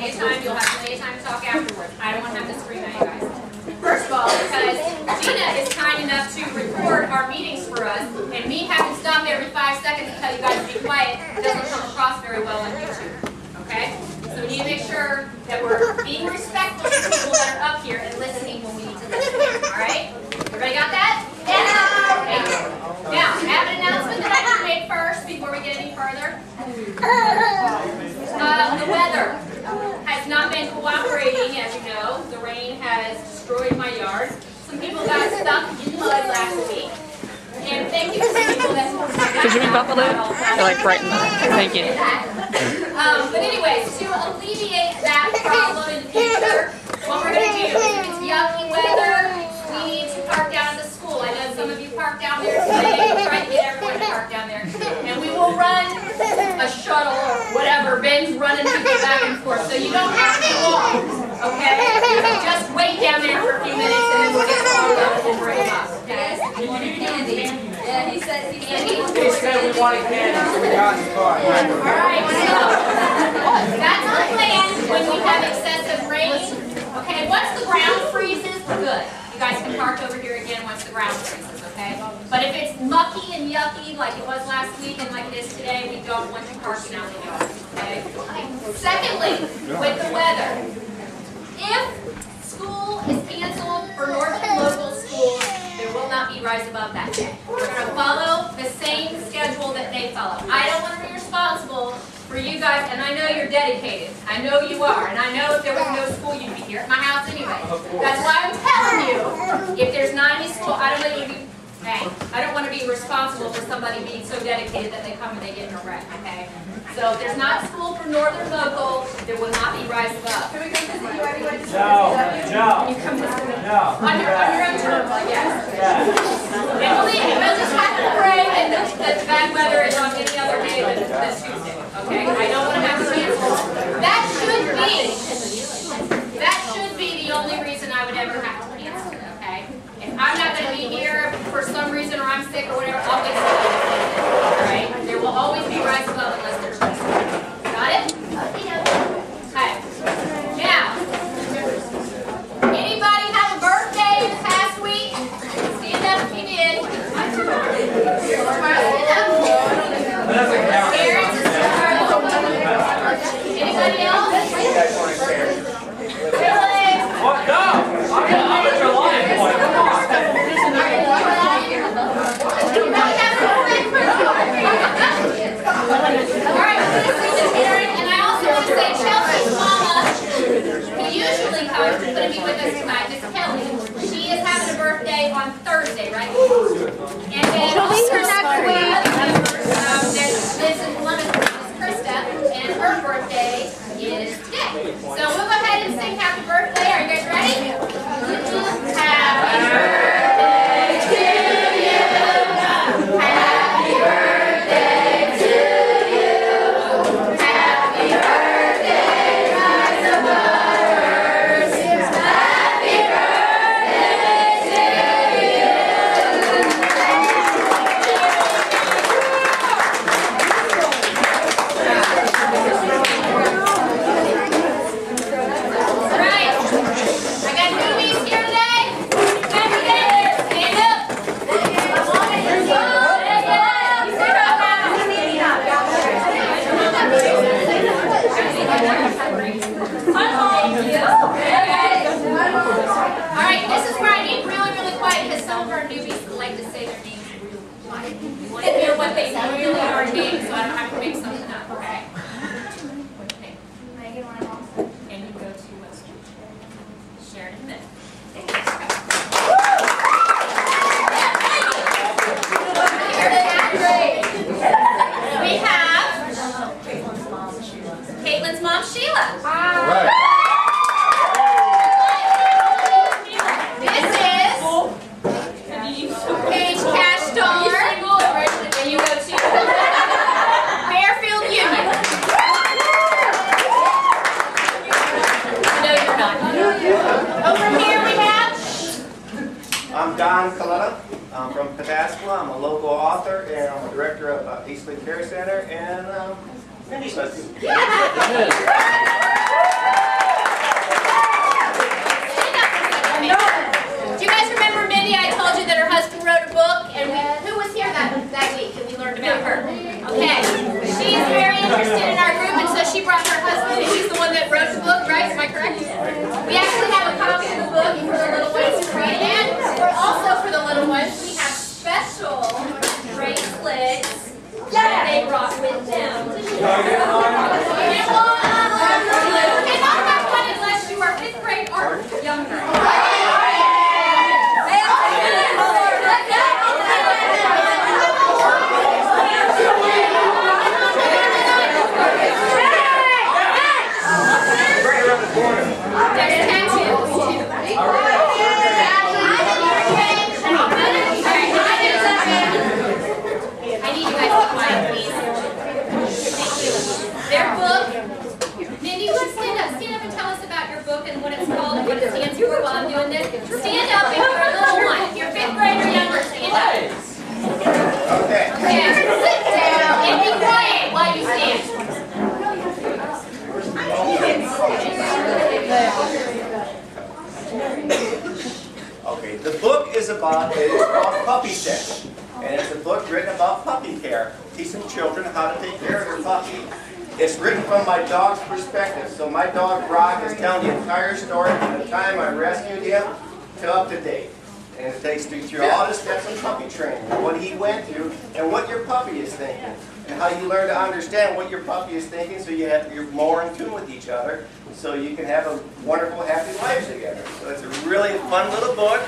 plenty of time. You'll have plenty of time to talk afterwards. I don't want to have to scream at you guys. First of all, because Gina is kind enough to record our meetings for us, and me having to stop every 5 seconds to tell you guys to be quiet doesn't come across very well on YouTube. Okay? So we need to make sure that we're being respectful to people that are up here and listening when we need to listen. Alright? Everybody got that? Yes! Okay. Now, I have an announcement that I want to make first before we get any further. The weather has not been cooperating, as you know. The rain has destroyed my yard. Some people got stuck in mud last week. And thank you to the people that... Could you make that a little? You're like right in the... Thank you. But anyways, to alleviate that problem in the future, what we're going to do, if it's yucky weather, we need to park down at the school. I know some of you park down there today. We're trying to get everyone to park down there. And we will run a shuttle or whatever. Ben's running people back and forth. So you don't have to walk, okay? Just wait down there for a few minutes and then we'll get called up and bring them up, okay? Yeah, he said he we wanted candy, so we got in the car. Alright, so that's the plan when we have excessive rain. Okay, once the ground freezes, we're good. You guys can park over here again once the ground freezes, okay? But if it's mucky and yucky like it was last week and like it is today, we don't want you parking out in the yard, okay? Secondly, with the weather, if school is canceled for Northern local schools, there will not be Rise Above that day. We're going to follow the same schedule that they follow. I don't want to be responsible for you guys, and I know you're dedicated. I know you are, and I know if there was no school, you'd be here at my house anyway. That's why I'm telling you, if there's not any school, I don't want to be responsible for somebody being so dedicated that they come and they get in a wreck, okay? So if there's not school for Northern local, there will not be Rise Above. Can we come visit you every Wednesday? No. You come visit me? No. On your own terms, I guess. And believe me, we'll just have to pray that the bad weather is on any other day than Tuesday. Okay? I don't want to have to cancel. That should be the only reason I would ever have to cancel it, okay? If I'm not going to be here for some reason or I'm sick or whatever, I'll get something. Alright? There will always be Rise Above unless there's no school. Got it? Okay. Now, anybody have a birthday in the past week? Stand up if you did. Parents is anybody else? Really? What? No! I'm at your line point. Come on. Alright, and I also want to say Chelsea's mama, who usually comes, is going to be with us tonight, Miss Kelly. She is having a birthday on Thursday, right? And then also next week, there's Miss Krista, and her birthday is today. So we'll go ahead and sing happy birthday. Are you guys ready? Happy birthday to you. Happy birthday to you. Happy birthday, Rise Abovers. Happy birthday to you. All right. I got newbies here today. Happy day. Stand up. Alright, this is where I need really quiet because some of our newbies like to say their names really quiet. We want to hear what they really are named so I don't have to make something up, okay? Okay. And you go to what school? Sheridan Smith. We have Caitlin's mom, Sheila. Right. This is Paige Cashtar. And you go to Fairfield Union. No, you're not. Over here we have... I'm Don Coletta. I'm from Pataskala. I'm a local author and I'm the director of Eastlake Care Center and Mindy Studies. Yeah. have one unless you are 5th grade or younger. Their book. Mindy, let's stand up. Stand up and tell us about your book and what it's called and what it stands for while I'm doing this. Stand up if you're a little one. If you're 5th grade or younger, stand up. Okay. Okay. Sit down and be quiet while you stand. Okay, the book is called Puppy Set, and it's a book written about puppy care, teaching children how to take care of their puppy. It's written from my dog's perspective, so my dog Brock is telling the entire story from the time I rescued him to up to date. And it takes you through all the steps of puppy training, what he went through, and what your puppy is thinking, and how you learn to understand what your puppy is thinking, so you're more in tune with each other, so you can have a wonderful, happy life together. So it's a really fun little book.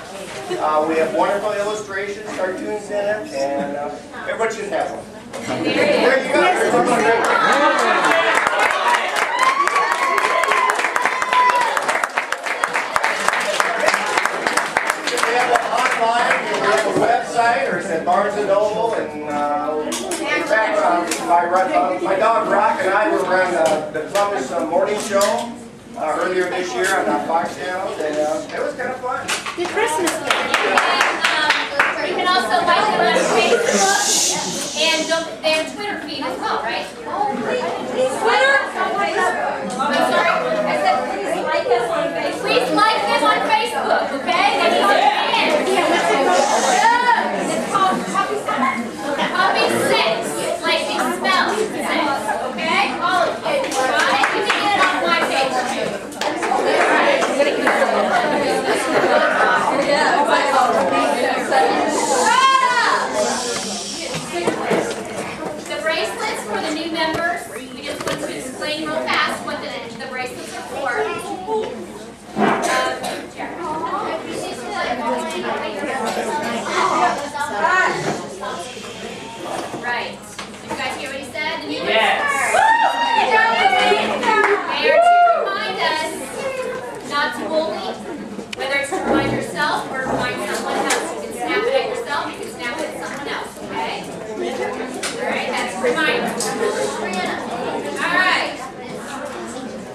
We have wonderful illustrations, cartoons in it, and everyone should have one. There you go. Website, or it's at Barnes & Noble, and in fact, my dog Rock and I were running the Columbus Morning Show earlier this year on the Fox Channel, and it was kind of fun. The Christmas you can also like them on Facebook and their Twitter feed as well, right? Twitter? I'm sorry? I said please like us on Facebook. Please like them on Facebook, okay? It's called Puppy Set. Puppy Set. Like it smells. Okay? All of you. Right? You can get it off my page too. The bracelets for the new members. We just want to explain real fast what the bracelets are for. Right. Did you guys hear what he said? The new members. Yes. They are to remind us not to bully, whether it's to remind yourself or remind someone else. You can snap it at yourself, you can snap it at someone else, okay? Alright, that's a reminder. Alright.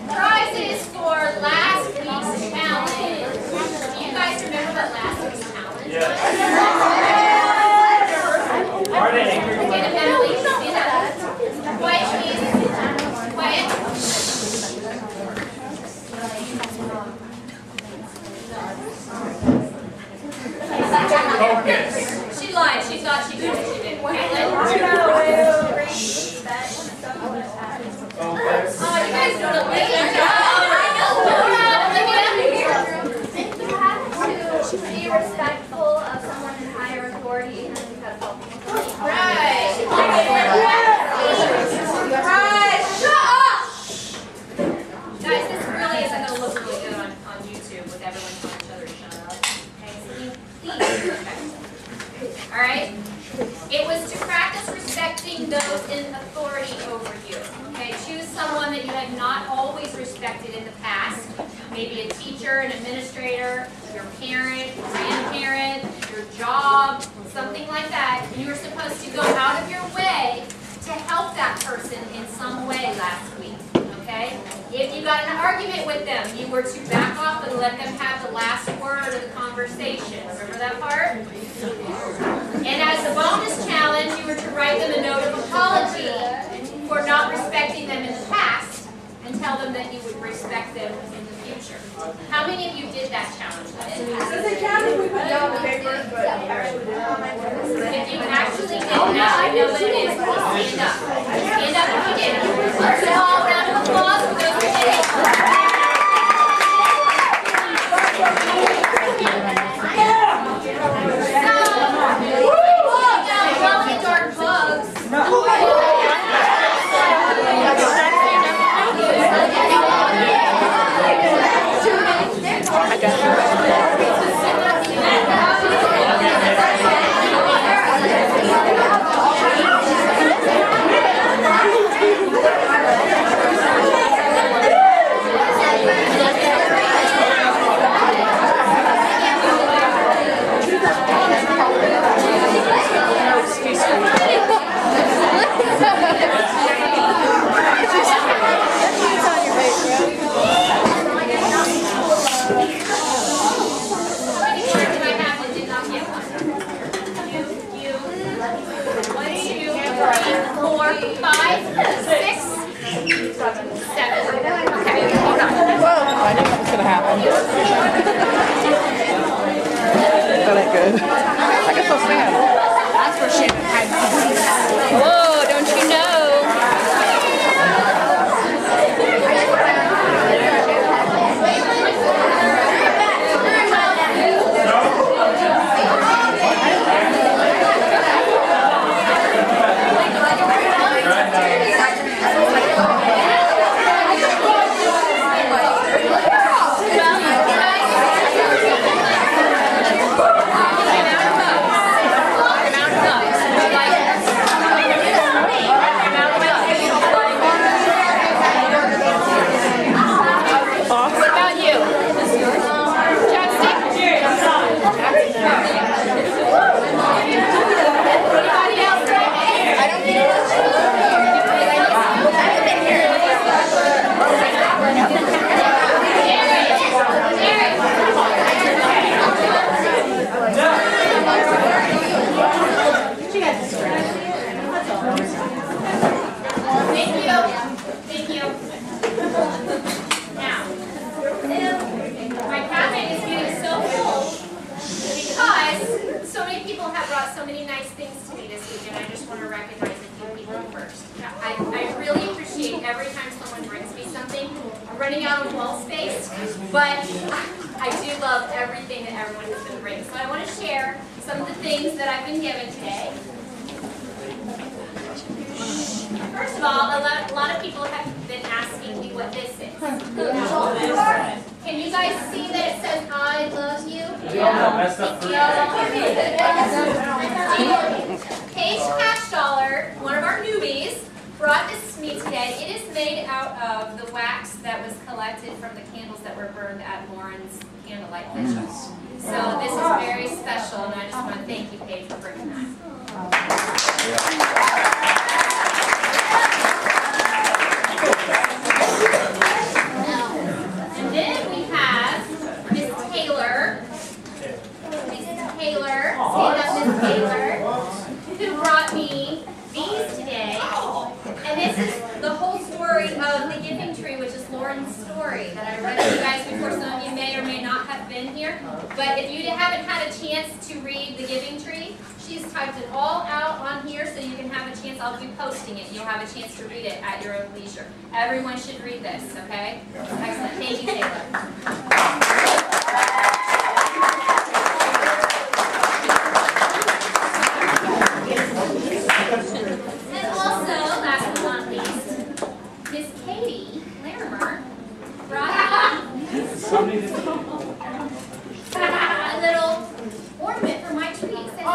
Prizes for last week's challenge. Do you guys remember that last week's challenge? Yes. Quiet, please. Quiet. Focus. She lied. She thought she did. She didn't. Caitlin? Oh, you guys don't know. I know. You have to be respectful of someone in higher authority, and then you have to help them. Right. Shut up! Guys, this really isn't going to look really good on YouTube with everyone telling each other to shut up. Okay, so please be respectful. Alright? It was to practice respecting those in authority over you. Okay, choose someone that you had not always respected in the past. Maybe a teacher, an administrator, your parent, grandparent, your job, something like that. And you were supposed to go out of your way to help that person in some way last week. Okay? If you got in an argument with them, you were to back off and let them have the last word of the conversation. Remember that part? And as a bonus challenge, you were to write them a note of apology for not respecting them in the past and tell them that you would respect them in the future. How many of you did that challenge? It's a challenge we put down on paper, but actually did not. If you actually did that, I know what it is. Stand up. Stand up if you did. First of all, round of applause for those who did it. Dark bugs. Whoa, don't you know? Thank you. Now, my cabinet is getting so full because so many people have brought so many nice things to me this week, and I just want to recognize a few people first. Now, I really appreciate every time someone brings me something. I'm running out of wall space, but I do love everything that everyone has been bringing. So I want to share some of the things that I've been given today. First of all, a lot of people have been asking me what this is. Can you guys see that it says I love you? Yeah. Paige Cash Dollar, one of our newbies, brought this to me today. It is made out of the wax that was collected from the candles that were burned at Lauren's candlelight vigil. So this is very special, and I just want to thank you, Paige, for bringing that. And then we have Miss Taylor. Miss Taylor, stand up, Miss Taylor, who brought me these today. And this is the whole story of the giving tree, which is Lauren's story that I read to you guys before. Some of you may or may not have been here. But if you haven't had a chance to read the giving tree, she's typed it all out on here so you can have a chance. I'll be posting it. You'll have a chance to read it at your own leisure. Everyone should read this, okay? Excellent. Thank you, Taylor. And also, last but not least, Miss Katie Larimer brought a little ornament for my tree. It says peace.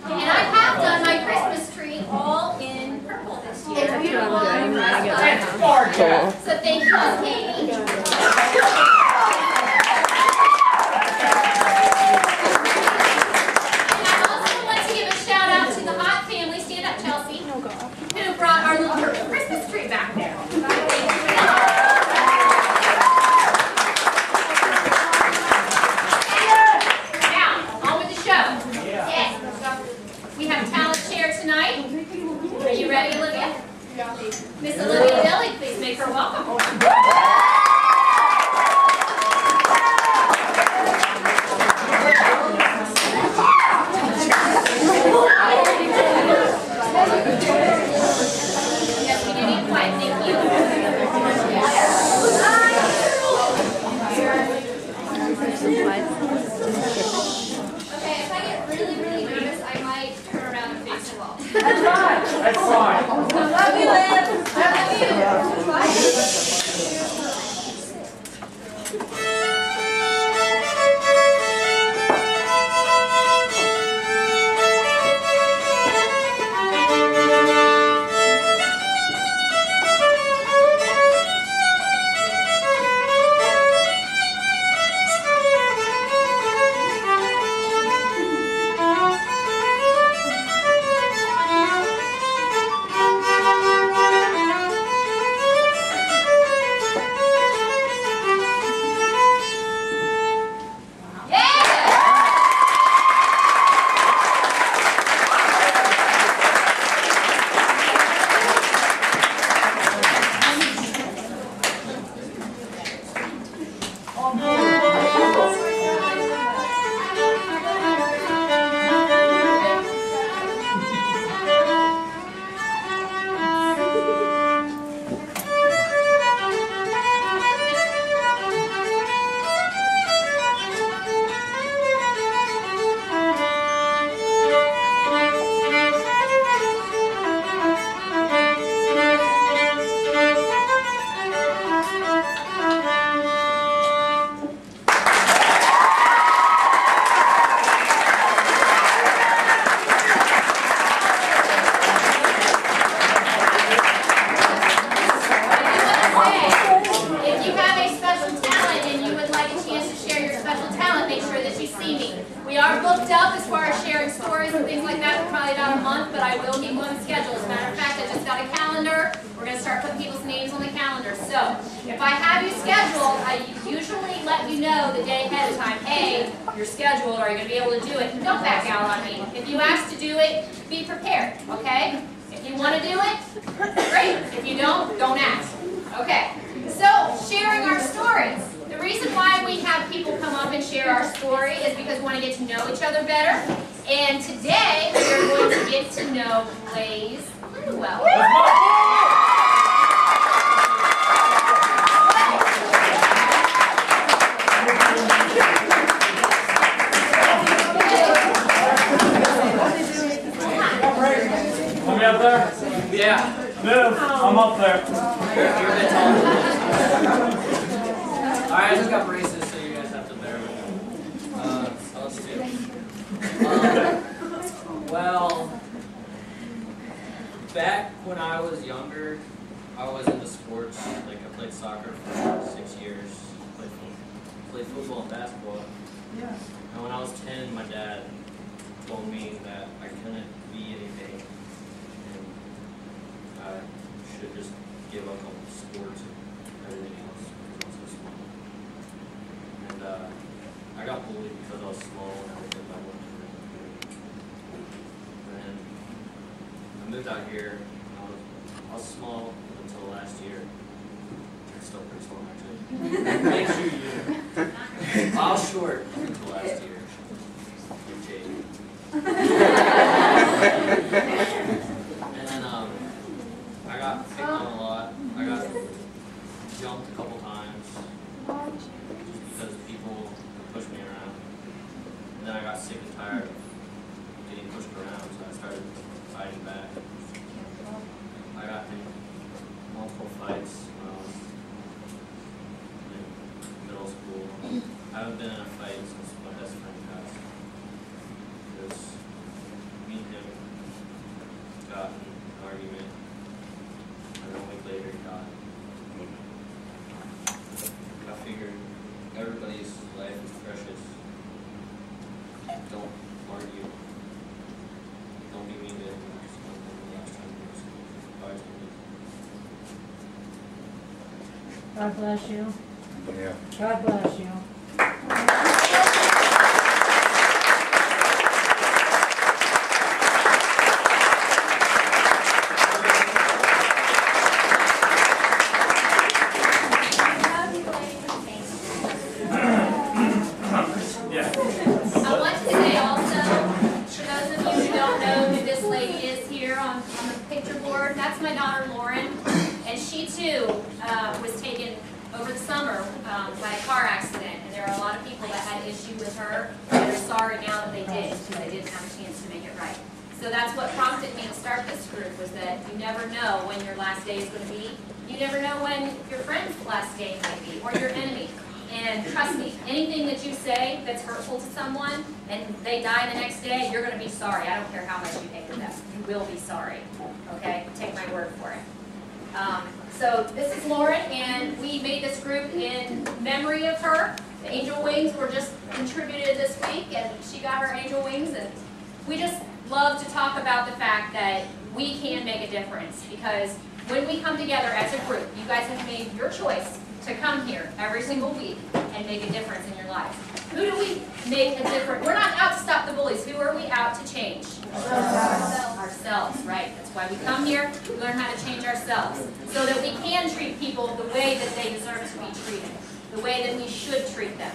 And I have done my Christmas tree all in purple this year. So thank you, Miss Katie. And I also want to give a shout out to the Hot family, stand up Chelsea, who brought our little Christmas tree back there. Thank you for that. Now, on with the show. Yes. We have a talent share tonight. Are you ready, Olivia? Miss Olivia Deli, please make her welcome. Yes, we do need quiet. Thank you. Okay, if I get really, really nervous, I might turn around and face the wall. That's fine. I love you, Liv. I love you. are booked up as far as sharing stories and things like that for probably about a month, but I will keep you on the schedule. As a matter of fact, I just got a calendar. We're going to start putting people's names on the calendar. So if I have you scheduled, I usually let you know the day ahead of time. Hey, you're scheduled. Are you going to be able to do it? Don't back out on me. If you ask to do it, be prepared, okay? If you want to do it, great. If you don't ask. Okay. So, sharing our stories. The reason why we have people come up and share our story is because we want to get to know each other better. And today, we are going to get to know Blaze pretty well. Are we up there? Yeah. Move. I'm up there. You're a bit taller. Alright, I just got braces, so you guys have to bear with me. So let's do well, back when I was younger, I was into sports. Like, I played soccer for 6 years. Played football and basketball. Yeah. And when I was 10, my dad told me that I couldn't be anything. And I should just give up on sports and everything else because I was so small. And I got bullied because I was small and everything. I wasn't really good. And I moved out here. I was small until last year. I'm still pretty small actually. Next year, I was short until last year. And then I got picked on a lot. I got jumped a couple times just because people pushed me around. And then I got sick and tired of getting pushed around, so I started fighting back. I got in multiple fights when I was in middle school. I haven't been in a fight since my best friend passed. Because me and him got in an argument, and a week later he died. I figured everybody's life is precious. Don't argue. Don't be mean to anyone. Just don't think the last time you were God bless you. Yeah. God bless you. Was taken over the summer by a car accident, and there are a lot of people that had issue with her that are sorry now that they did, because they didn't have a chance to make it right. So that's what prompted me to start this group, was that you never know when your last day is going to be. You never know when your friend's last day might be, or your enemy. And trust me, anything that you say that's hurtful to someone, and they die the next day, you're going to be sorry. I don't care how much you hated them. You will be sorry. Okay? Take my word for it. So this is Lauren, and we made this group in memory of her. The angel wings were just contributed this week, and she got her angel wings, and we just love to talk about the fact that we can make a difference, because when we come together as a group, you guys have made your choice to come here every single week and make a difference in your lives. Who do we make a difference? We're not out to stop the bullies. Who are we out to change? Ourselves, right? That's why we come here, to learn how to change ourselves, so that we can treat people the way that they deserve to be treated, the way that we should treat them.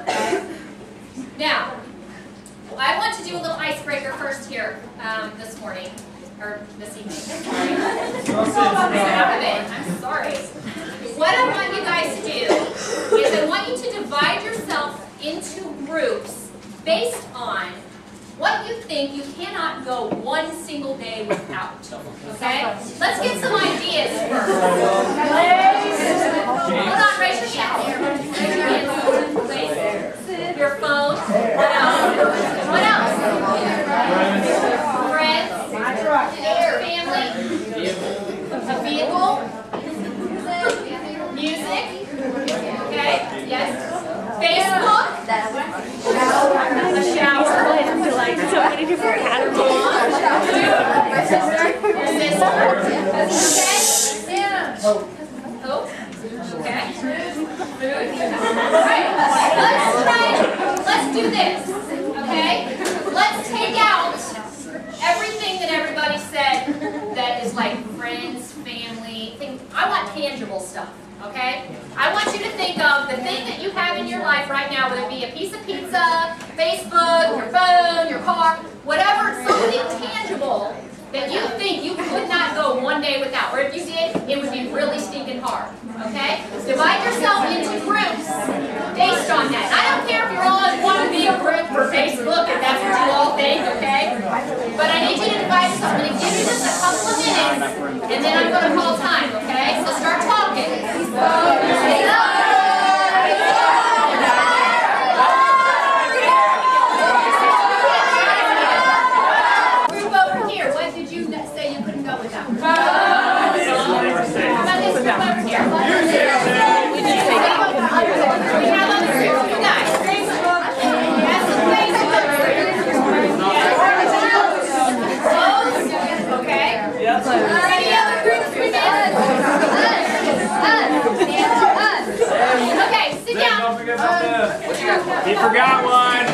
Okay? Now, I want to do a little icebreaker first here this morning, or this evening. Sorry. I'm sorry. What I want you guys to do is I want you to divide yourself into groups based on what you think you cannot go one single day without. Okay? Let's get some ideas first. Hold on, raise your hand. Raise your hand. Wait. Your phone. What else? What else? Friends. Family. A vehicle. Music. Okay? Yes. Facebook. A shower. Hope. Okay. Alright, let's do this. Okay? Let's take out everything that everybody said that is like friends, family, things. I want tangible stuff. Okay? I want you to think of the thing that you have in your life right now, whether it be a piece of pizza, Facebook, your phone, your car, whatever, something tangible that you think you could not go one day without. Or if you did, it would be really stinking hard. Okay? Divide yourself into groups based on that. I don't care if you're all in one big group for Facebook, if that's what you all think, okay? But I need you to divide yourself. I'm going to give you just a couple of minutes, and then I'm going to call time, okay? So start talking. Group over here, what did you say you couldn't go without? How about this group over here? We have other groups, you guys. That's the Facebook group. Okay? Any other groups we did? Okay, sit down. Don't forget about this. He forgot one.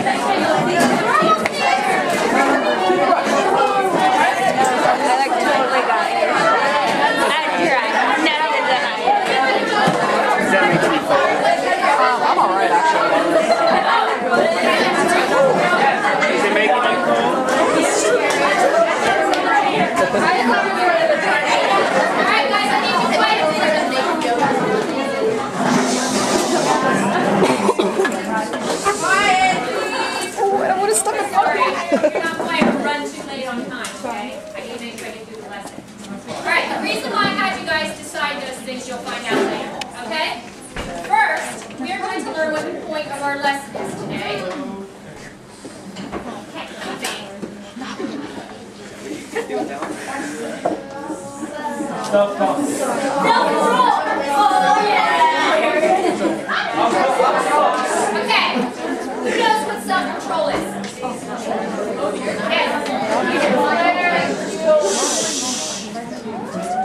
I'm alright, actually. Is it making you cool? Alright guys, I need you quiet. I would have stuck a Sorry, if you're not quiet, we'll run too late on time, okay? I need to make sure I get through the lesson. Alright, the reason why I had you guys decide those things you'll find out later, okay? First, we are going to learn what the point of our lesson is today. Self-control. Self-control! Oh yeah! Okay, who knows what self-control is?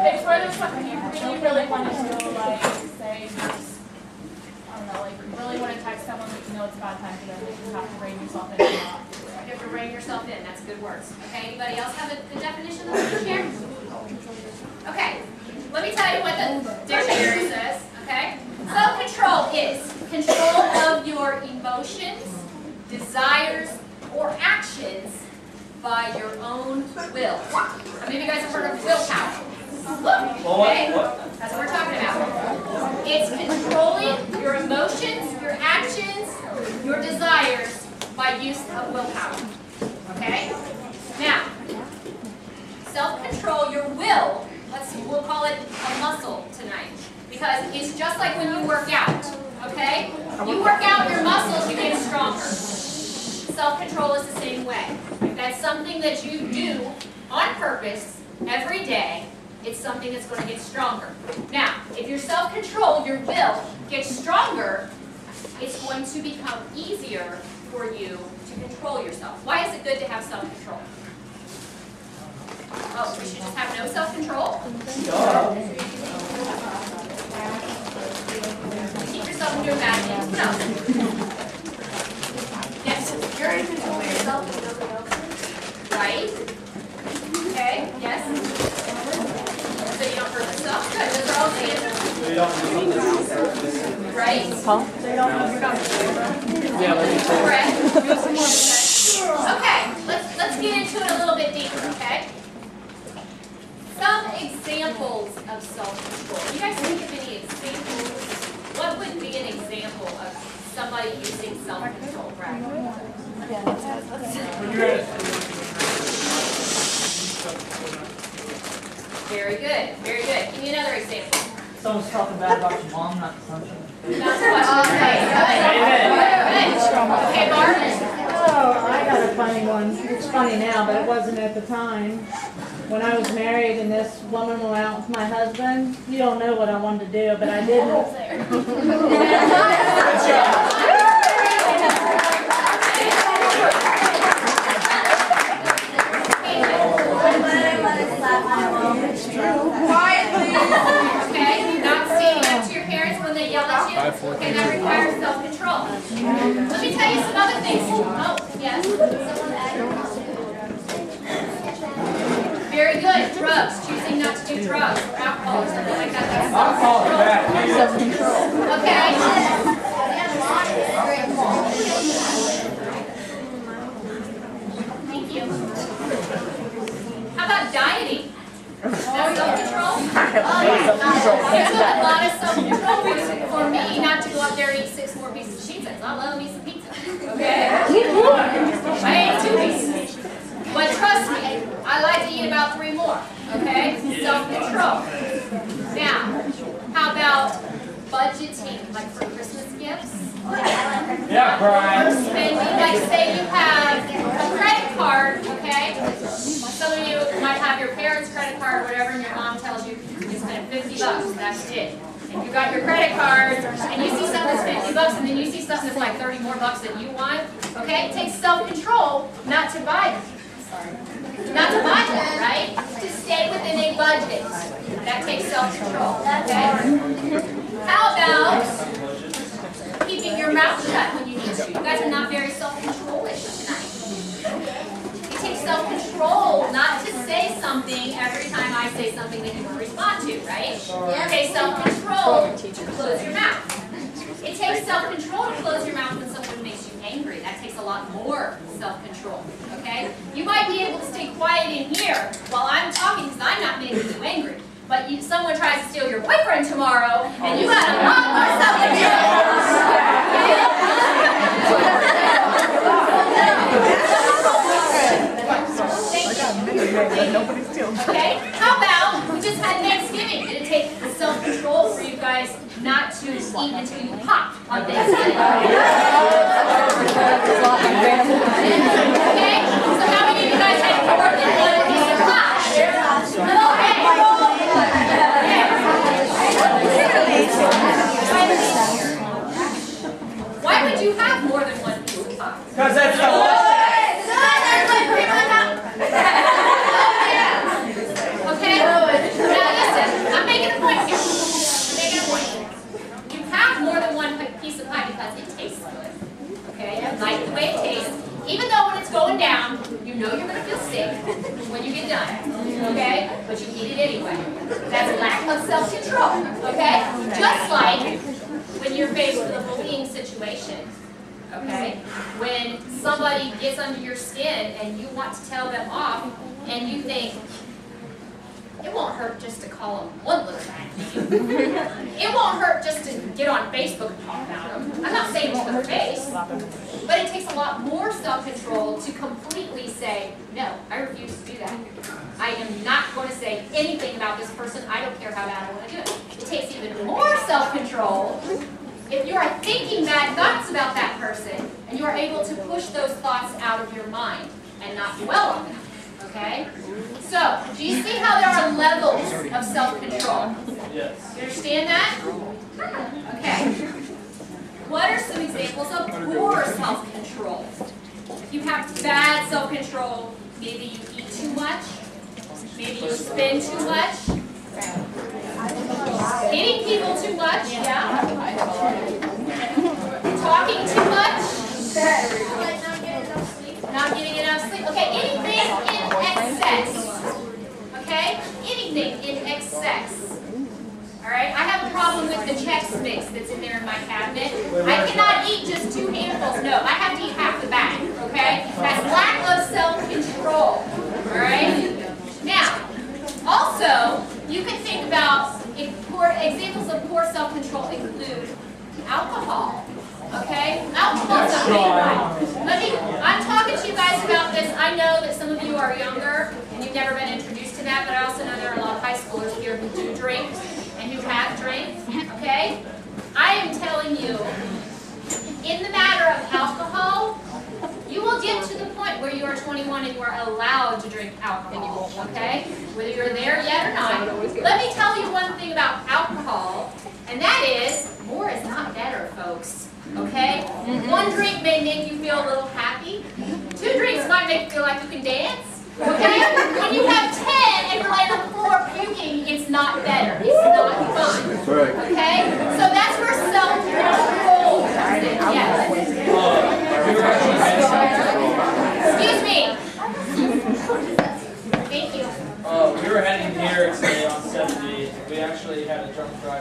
It's where there's something you really want to do, like, say, I don't know, like, you really want to text someone but you know it's a bad time for them, but you have to rein yourself in. You have to rein yourself in. That's good words. Okay, anybody else have the definition of the here? Okay, let me tell you what the dictionary says, okay? Self-control is control of your emotions, desires, or actions by your own will. How many of you guys have heard of willpower? Okay, that's what we're talking about. It's controlling your emotions, your actions, your desires by use of willpower. Okay? Now, self-control, your will, we'll call it a muscle tonight. Because it's just like when you work out. Okay? You work out your muscles, you get stronger. Self-control is the same way. If that's something that you do on purpose every day, it's something that's going to get stronger. Now, if your self-control, your will, gets stronger, it's going to become easier for you to control yourself. Why is it good to have self-control? Oh, we should just have no self-control? Keep yourself from doing bad things. No. Yes, you're in control of yourself and nobody else. Right? Okay, yes? So you don't hurt yourself? Good, those are all the answers. Right? Huh? Yeah, Correct. Okay, let's get into it a little bit deeper, okay? Some examples of self-control. You guys think of any examples? What would be an example of somebody using self-control, Brad? Very good, very good. Give me another example. Someone's talking bad about your mom, not the sunshine. Not so much. Okay, okay, Barb? Oh, I got a funny one. It's funny now, but it wasn't at the time. When I was married and this woman went out with my husband, you don't know what I wanted to do, but I didn't. Okay. Okay, that requires self-control. Let me tell you some other things. Oh, yes. Very good. Drugs. Choosing not to do drugs or alcohol or something like that. That's self-control. Okay. Thank you. How about dieting? That's self-control? There's a lot of self-control for me not to go up there and eat 6 more pieces of pizza. I love me some pizza. Okay? I ate 2 pieces. But trust me, I like to eat about 3 more. Okay? Self-control. Now, how about budgeting, like for Christmas gifts? Yeah, Brian. Spending, like say you have a credit card, okay? Some of you might have your parents' credit card or whatever, and your mom tells you you spent $50, that's it. And you got your credit card, and you see something that's $50, and then you see something that's like 30 more bucks that you want, okay? It takes self-control not to buy them. Not to buy them, right? To stay within a budget. That takes self-control, okay? How about keeping your mouth shut when you need to? You guys are not very self-control-ish tonight. It takes self-control not to say something every time I say something that you will respond to, right? It takes self-control to close your mouth. It takes self-control to close your mouth when someone makes you angry. That takes a lot more self-control, okay? You might be able to stay quiet in here while I'm talking because I'm not making you angry. But someone tries to steal your boyfriend tomorrow, and you got a lot more self-control. Okay? How about we just had Thanksgiving? Did it take self-control for you guys not to eat until you pop on Thanksgiving? Okay? So how many of you guys had more than one piece of pie? Why would you have more than one piece of pie? Because that's delicious. Okay? Now listen, I'm making a point here. I'm making a point. You have more than one piece of pie because it tastes good. Okay? You like the way it tastes. Even though when it's going down, you know you're going to feel sick when you get done. Okay? But you eat it anyway. That's lack of self-control. Okay? Just like when you're faced with a bullying situation. Okay? When somebody gets under your skin and you want to tell them off and you think, it won't hurt just to call them one little bad name. It won't hurt just to get on Facebook and talk about them. I'm not saying to their face, but it takes a lot more self-control to completely say, no, I refuse to do that. I am not going to say anything about this person. I don't care how bad I want to do it. It takes even more self-control if you are thinking bad thoughts about that person and you are able to push those thoughts out of your mind and not dwell on them. Okay? So, do you see how there are levels of self-control? Yes. You understand that? Okay. What are some examples of poor self-control? If you have bad self-control, maybe you eat too much, maybe you spend too much, hitting people too much, yeah? Talking too much, not getting enough sleep. Okay, anything in excess. Okay? Anything in excess. Alright? I have a problem with the Chex Mix that's in there in my cabinet. I cannot eat just 2 handfuls. No, I have to eat half the bag. Okay? That's lack of self-control. Alright? Now, also, you can think about examples of poor self-control include alcohol. Okay? Alcohol is a big one. I'm talking to you guys about this. I know that some of you are younger and you've never been introduced to that, but I also know there are a lot of high schoolers here who do drink and who have drank. Okay? I am telling you, in the matter of alcohol, you will get to the point where you are 21 and you are allowed to drink alcohol. Okay? Whether you're there yet or not. Let me tell you one thing about alcohol, and that is, more is not better, folks. Okay? 1 drink may make you feel a little happy. 2 drinks might make you feel like you can dance. Okay? When you have 10 and you're laying on the floor puking, it's not better. It's not fun. Okay? So that's where self-control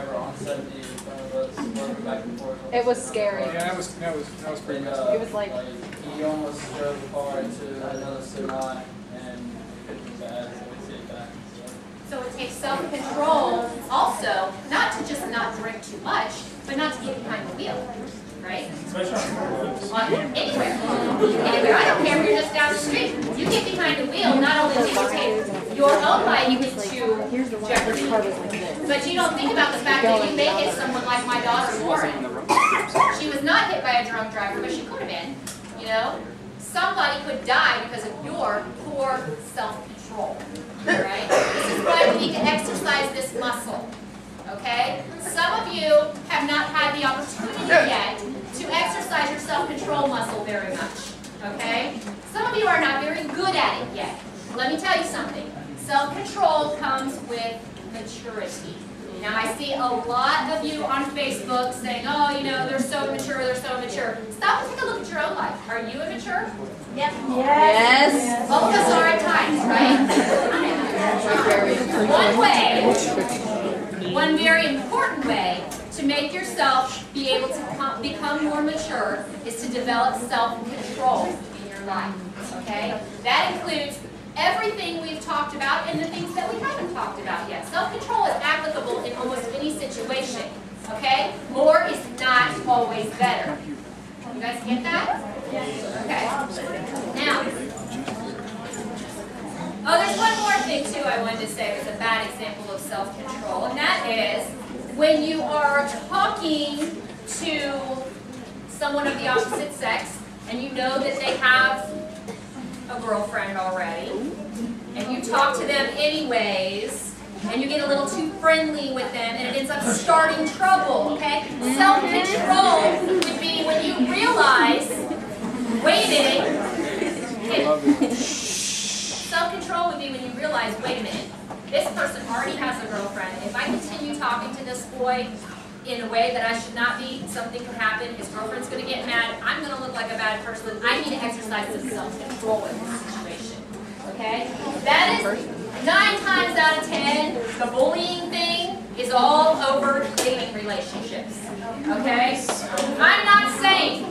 driver on 70 in front of us, working back and forth. It was scary. Yeah, that was pretty messed It was like he almost drove the car into another semi, and it was bad, so we sit back. So it takes self-control also, not to just not drink too much, but not to get behind the wheel, right? Anywhere. Anywhere. I don't care if you're just down the street. You get behind the wheel, not only do you take your own life into jeopardy, but you don't think about the fact that you may hit someone like my daughter, Lauren. She was not hit by a drunk driver, but she could have been, you know? Somebody could die because of your poor self-control, right? This is why we need to exercise this muscle, okay? Some of you have not had the opportunity yet to exercise your self-control muscle very much, okay? Some of you are not very good at it yet. Let me tell you something. Self-control comes with maturity. Now, I see a lot of you on Facebook saying, oh, you know, they're so immature, they're so immature. Stop and take a look at your own life. Are you immature? Yep. yes. All of us are at times, right? One very important way to make yourself be able to become more mature is to develop self-control in your life, okay? That includes everything we've talked about and the things that we haven't talked about yet. Self-control is applicable in almost any situation, okay? More is not always better. You guys get that? Okay. Now, there's one more thing too I wanted to say was a bad example of self-control, and that is when you are talking to someone of the opposite sex and you know that they have a girlfriend already, and you talk to them anyways, and you get a little too friendly with them, and it ends up starting trouble, okay? Self-control would be when you realize, wait a minute, self-control would be when you realize, wait a minute, this person already has a girlfriend. If I continue talking to this boy in a way that I should not be, something could happen, his girlfriend's going to get mad, I'm going to look like a bad person. I need to exercise some self-control in this situation, okay? That is 9 times out of 10, the bullying thing is all over dating relationships, okay? I'm not saying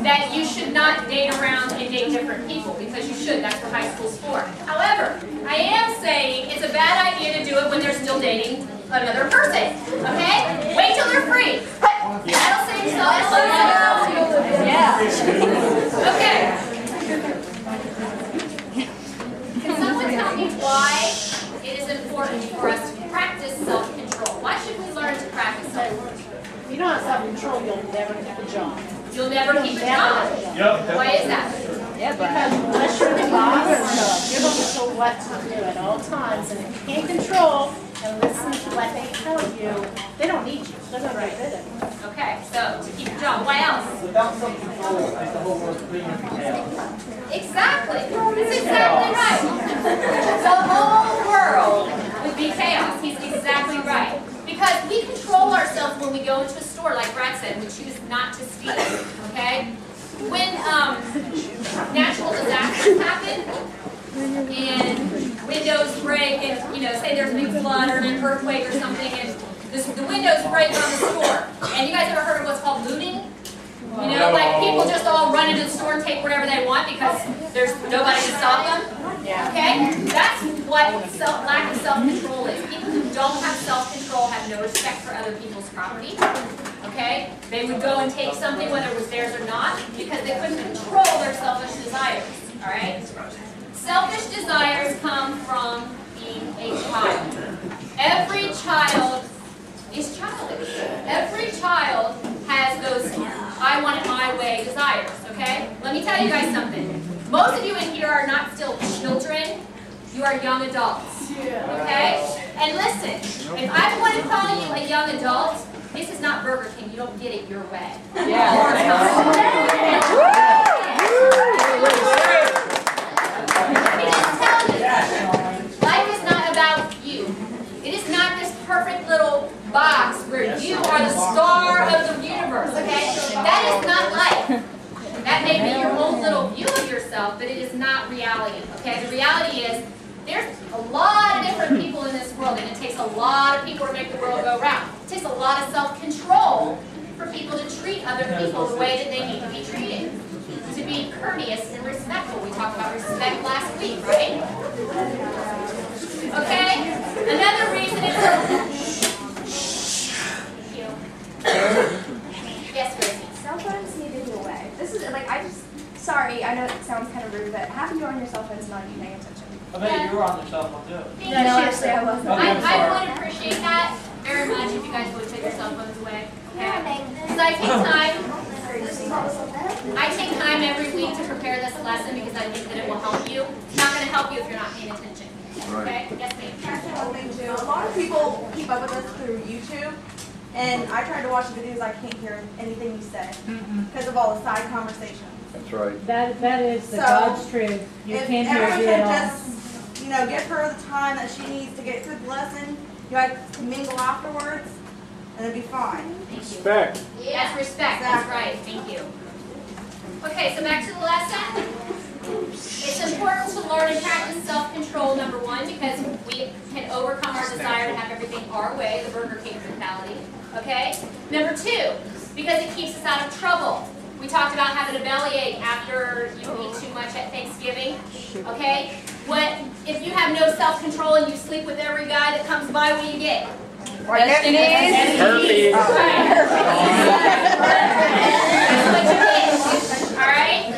that you should not date around and date different people, because you should. That's what high school's for. However, I am saying it's a bad idea to do it when they're still dating another person, okay? Wait till they're free. That'll save self-control. Yeah. Okay. Can someone tell me why it is important for us to practice self-control? Why should we learn to practice self-control? If you don't have self-control, you'll never keep a job. You'll never keep a job. Yep. Why is that? Because unless you're the boss, you're going to be told what to do at all times. And if you can't control and listen to what they tell you, they don't need you. They're going to get rid of you. Okay, so to keep a job. Why else? Without self-control, the whole world's clean and chaos. Exactly. That's exactly right. The whole world would be chaos. He's exactly right. Because we control ourselves when we go into a store, like Brad said, we choose not to steal, okay? When natural disasters happen, and windows break, and, you know, say there's a big flood or an earthquake or something, and the windows break on the store. And you guys ever heard of what's called looting? You know, like people just all run into the store and take whatever they want because there's nobody to stop them. Okay? That's what lack of self-control is. People who don't have self-control have no respect for other people's property. Okay? They would go and take something whether it was theirs or not because they couldn't control their selfish desires. Alright? Selfish desires come from being a child. Every child is childish. Every child has those I want it my way desires, okay? Let me tell you guys something. Most of you in here are not still children, you are young adults, okay? And listen, if I'm going to call you a young adult, this is not Burger King, you don't get it your way. Yeah. Let me just tell you, life is not about you. It is not this perfect little box where you are the star of the universe, okay? That is not life. That may be your own little view of yourself, but it is not reality, okay? The reality is there's a lot of different people in this world, and it takes a lot of people to make the world go round. lot of self-control for people to treat other people the way that they need to be treated. To be courteous and respectful. We talked about respect last week, right? Okay? Another reason Yes, Gracie. Cell phones need to be away. This is like sorry, I know it sounds kind of rude, but having you on your cell phone is not you paying attention. I bet you were on your cell phone too. No, seriously, I wasn't. I would appreciate that very much if you guys would take your cell phones away. Okay? Because I take time every week to prepare this lesson because I think that it will help you. It's not going to help you if you're not paying attention. Okay? Yes, ma'am. A lot of people keep up with us through YouTube, and I tried to watch the videos. I can't hear anything you say because of all the side conversations. That's right. That is the So, God's truth. You if can't hear everyone it at could all. just, give her the time that she needs to get through the lesson, you guys can mingle afterwards, and it'll be fine. Thank you. Respect. Yes, respect. That's right. Thank you. Okay, so back to the lesson. It's important to learn and practice self-control, number one, because we can overcome our desire to have everything our way, the Burger King mentality. Okay? Number two, because it keeps us out of trouble. We talked about having a bellyache after you eat too much at Thanksgiving. Okay? What if you have no self-control and you sleep with every guy that comes by? What do you get? Herpes. That's what you get. All right?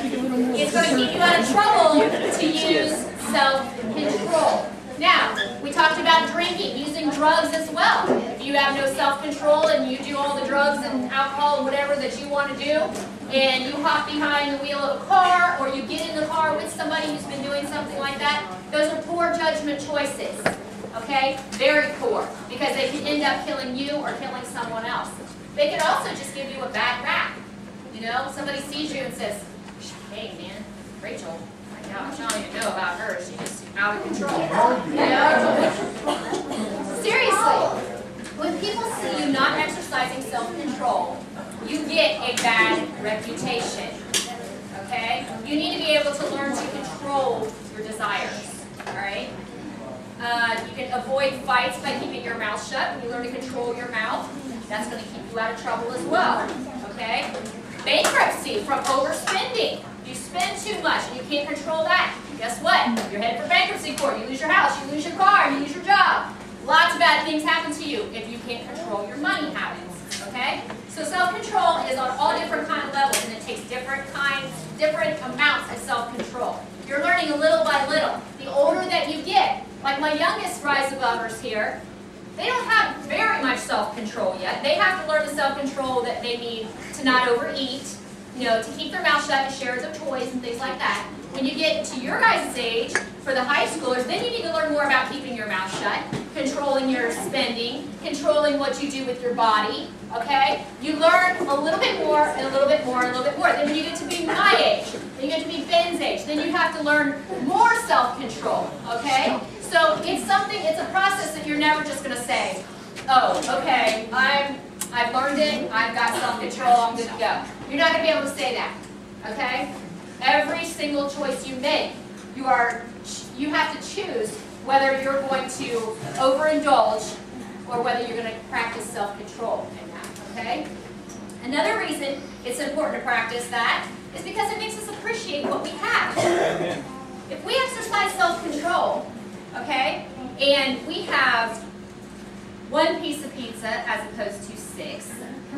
It's going to keep you out of trouble to use self-control. Now, we talked about drinking, using drugs as well. If you have no self-control and you do all the drugs and alcohol and whatever that you want to do, and you hop behind the wheel of a car, or you get in the car with somebody who's been doing something like that, those are poor judgment choices. Okay? Very poor. Because they can end up killing you or killing someone else. They can also just give you a bad rap. You know, somebody sees you and says, hey man, Rachel, my gosh, I don't even know about her. She's just out of control. You know? Seriously. When people see you not exercising self-control, you get a bad reputation. Okay? You need to be able to learn to control your desires. Alright? You can avoid fights by keeping your mouth shut. When you learn to control your mouth, that's going to keep you out of trouble as well. Okay? Bankruptcy from overspending. You spend too much and you can't control that. Guess what? You're headed for bankruptcy court. You lose your house, you lose your car, you lose your job. Lots of bad things happen to you if you can't control your money habits. Okay? So self-control is on all different kind of levels, and it takes different amounts of self-control. You're learning a little by little. The older that you get, like my youngest RiseAbovers here, they don't have very much self-control yet. They have to learn the self-control that they need to not overeat, to keep their mouth shut, and share of toys and things like that. When you get to your guys' age, for the high schoolers, then you need to learn more about keeping your mouth shut, controlling your spending, controlling what you do with your body, okay? You learn a little bit more, and a little bit more, and a little bit more. Then when you get to be my age, then you get to be Ben's age, then you have to learn more self-control, okay? So it's a process that you're never just going to say, oh, okay, I've learned it, I've got self-control, I'm good to go. You're not going to be able to say that, okay? Every single choice you make, you have to choose whether you're going to overindulge or whether you're going to practice self-control in that, okay? Another reason it's important to practice that is because it makes us appreciate what we have. If we exercise self-control, okay, and we have one piece of pizza as opposed to 6,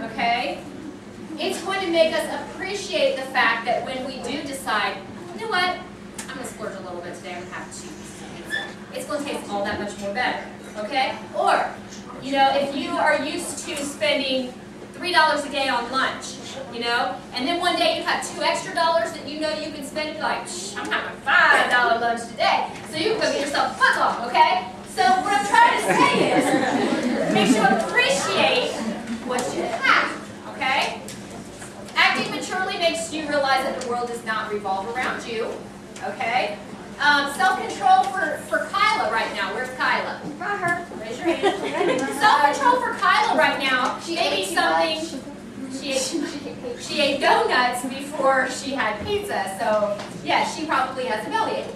okay, it's going to make us appreciate the fact that when we do decide, you know what, I'm going to splurge a little bit today, I'm going to have 2 pieces of pizza. It's going to taste all that much more better, okay? Or, if you are used to spending $3 a day on lunch, and then one day you have $2 extra that you can spend, you're like, I'm having a $5 lunch today, so you can go get yourself a foot long, okay? So what I'm trying to say is, makes you appreciate what you have, okay? Acting maturely makes you realize that the world does not revolve around you, okay? Self-control for Kyla right now. Where's Kyla? Not her. Raise your hand. Self-control for Kyla right now may be something. She ate donuts before she had pizza, so yeah, she probably has a bellyache.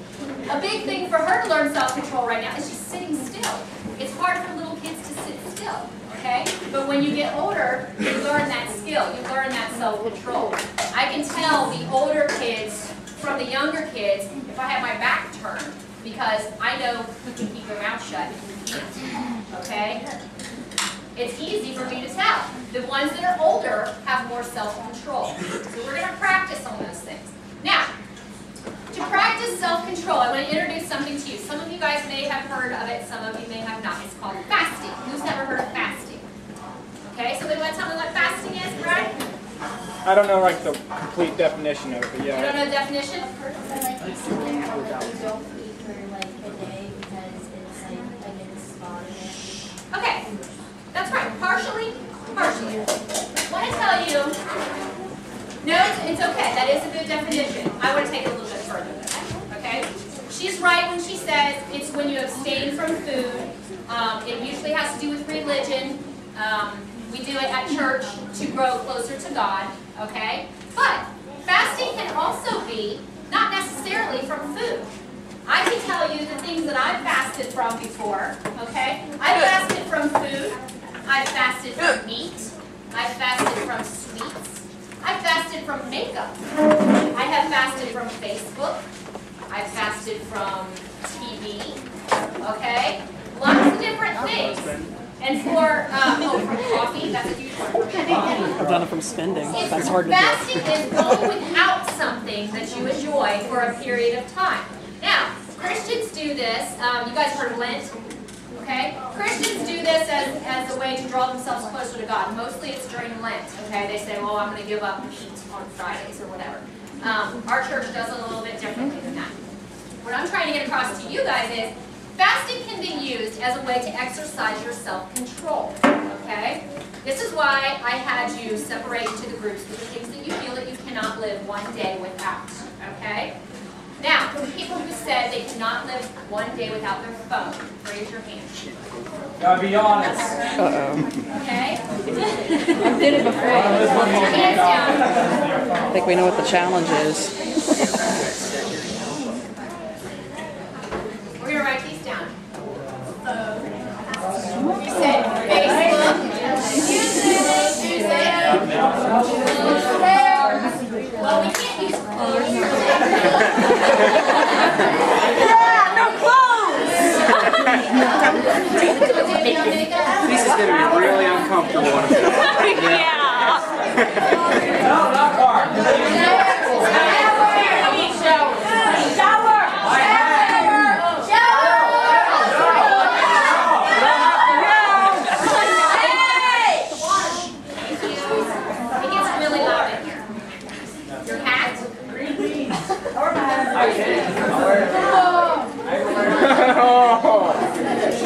A big thing for her to learn self-control right now is just sitting still. It's hard for little kids to sit still. okay? But when you get older, you learn that skill, you learn that self-control. I can tell the older kids from the younger kids if I have my back turned, because I know who can keep their mouth shut and who can't, okay? It's easy for me to tell. The ones that are older have more self-control. So we're going to practice on those things. Now, to practice self-control, I want to introduce something to you. Some of you guys may have heard of it, some of you may have not. It's called fasting. Who's never heard of fasting? Okay, somebody want to tell me what fasting is, Brad? I don't know like the complete definition of it, but yeah. You don't know the definition? Like you sit there and you don't eat for like a day because it's like against body. Okay, that's right. Partially. I want to tell you, no, it's okay. That is a good definition. I want to take it a little bit further than that, okay? She's right when she says it's when you abstain from food. It usually has to do with religion. We do it at church to grow closer to God, okay? But fasting can also be not necessarily from food. I can tell you the things that I've fasted from before, okay? I've fasted from food. I've fasted from meat. I've fasted from sweets. I've fasted from makeup. I have fasted from Facebook. I've fasted from TV, okay? Lots of different things. And for, from coffee, that's a huge one. I've done it from spending. That's hard to do. Fasting is going without something that you enjoy for a period of time. Now, Christians do this. You guys heard of Lent? Okay? Christians do this as a way to draw themselves closer to God. Mostly it's during Lent. Okay? They say, well, I'm going to give up meat on Fridays or whatever. Our church does it a little bit differently than that. What I'm trying to get across to you guys is fasting can be used as a way to exercise your self-control. Okay? This is why I had you separate into the groups with the things that you feel that you cannot live one day without. Okay? Now, for the people who said they cannot live one day without their phone, raise your hand. Gotta be honest. Okay? I did it before. Hands down. I think we know what the challenge is. We're going to write these down. You said Facebook, music. Well, we can't use clothes. Yeah, no clothes! This is going to be really uncomfortable. No, not far.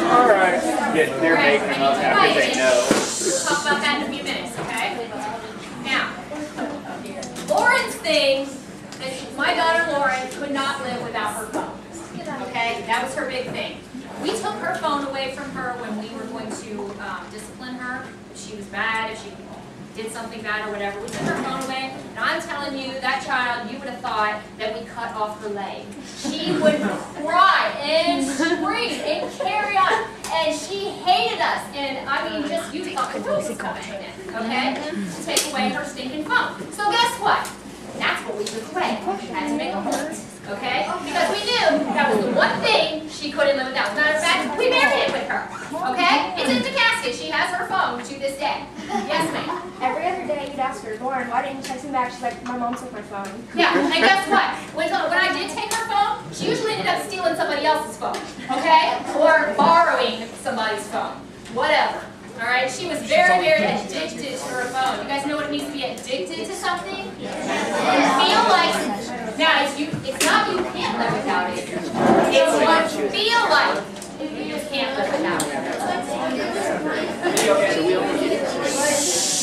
Alright. They're making them up after they know. We'll talk about that in a few minutes, okay? Now, Lauren's thing is my daughter Lauren could not live without her phone. Okay? That was her big thing. We took her phone away from her when we were going to discipline her. If she was bad, if she did something bad or whatever. We took her phone away, and I'm telling you, that child, you would have thought that we cut off her leg. She would cry and scream and carry on, and she hated us. And I mean, just you thought the world was coming in, okay? To take away her stinking phone. So guess what? That's what we took away. We had to make a hold, okay? Because we knew that was the one thing she couldn't live without. As a matter of fact, we buried it with her, okay? It's in the casket. She has her phone to this day. Yes, ma'am. Every other day you'd ask her, Lauren, why didn't you text me back? She's like, my mom took my phone. Yeah, and guess what? When I did take her phone, she usually ended up stealing somebody else's phone, okay? Or borrowing somebody's phone. Whatever. All right? She was very, very addicted to her phone. You guys know what it means to be addicted to something? Feel like, now it's not you can't live without it. It's what you feel like you just can't live without it.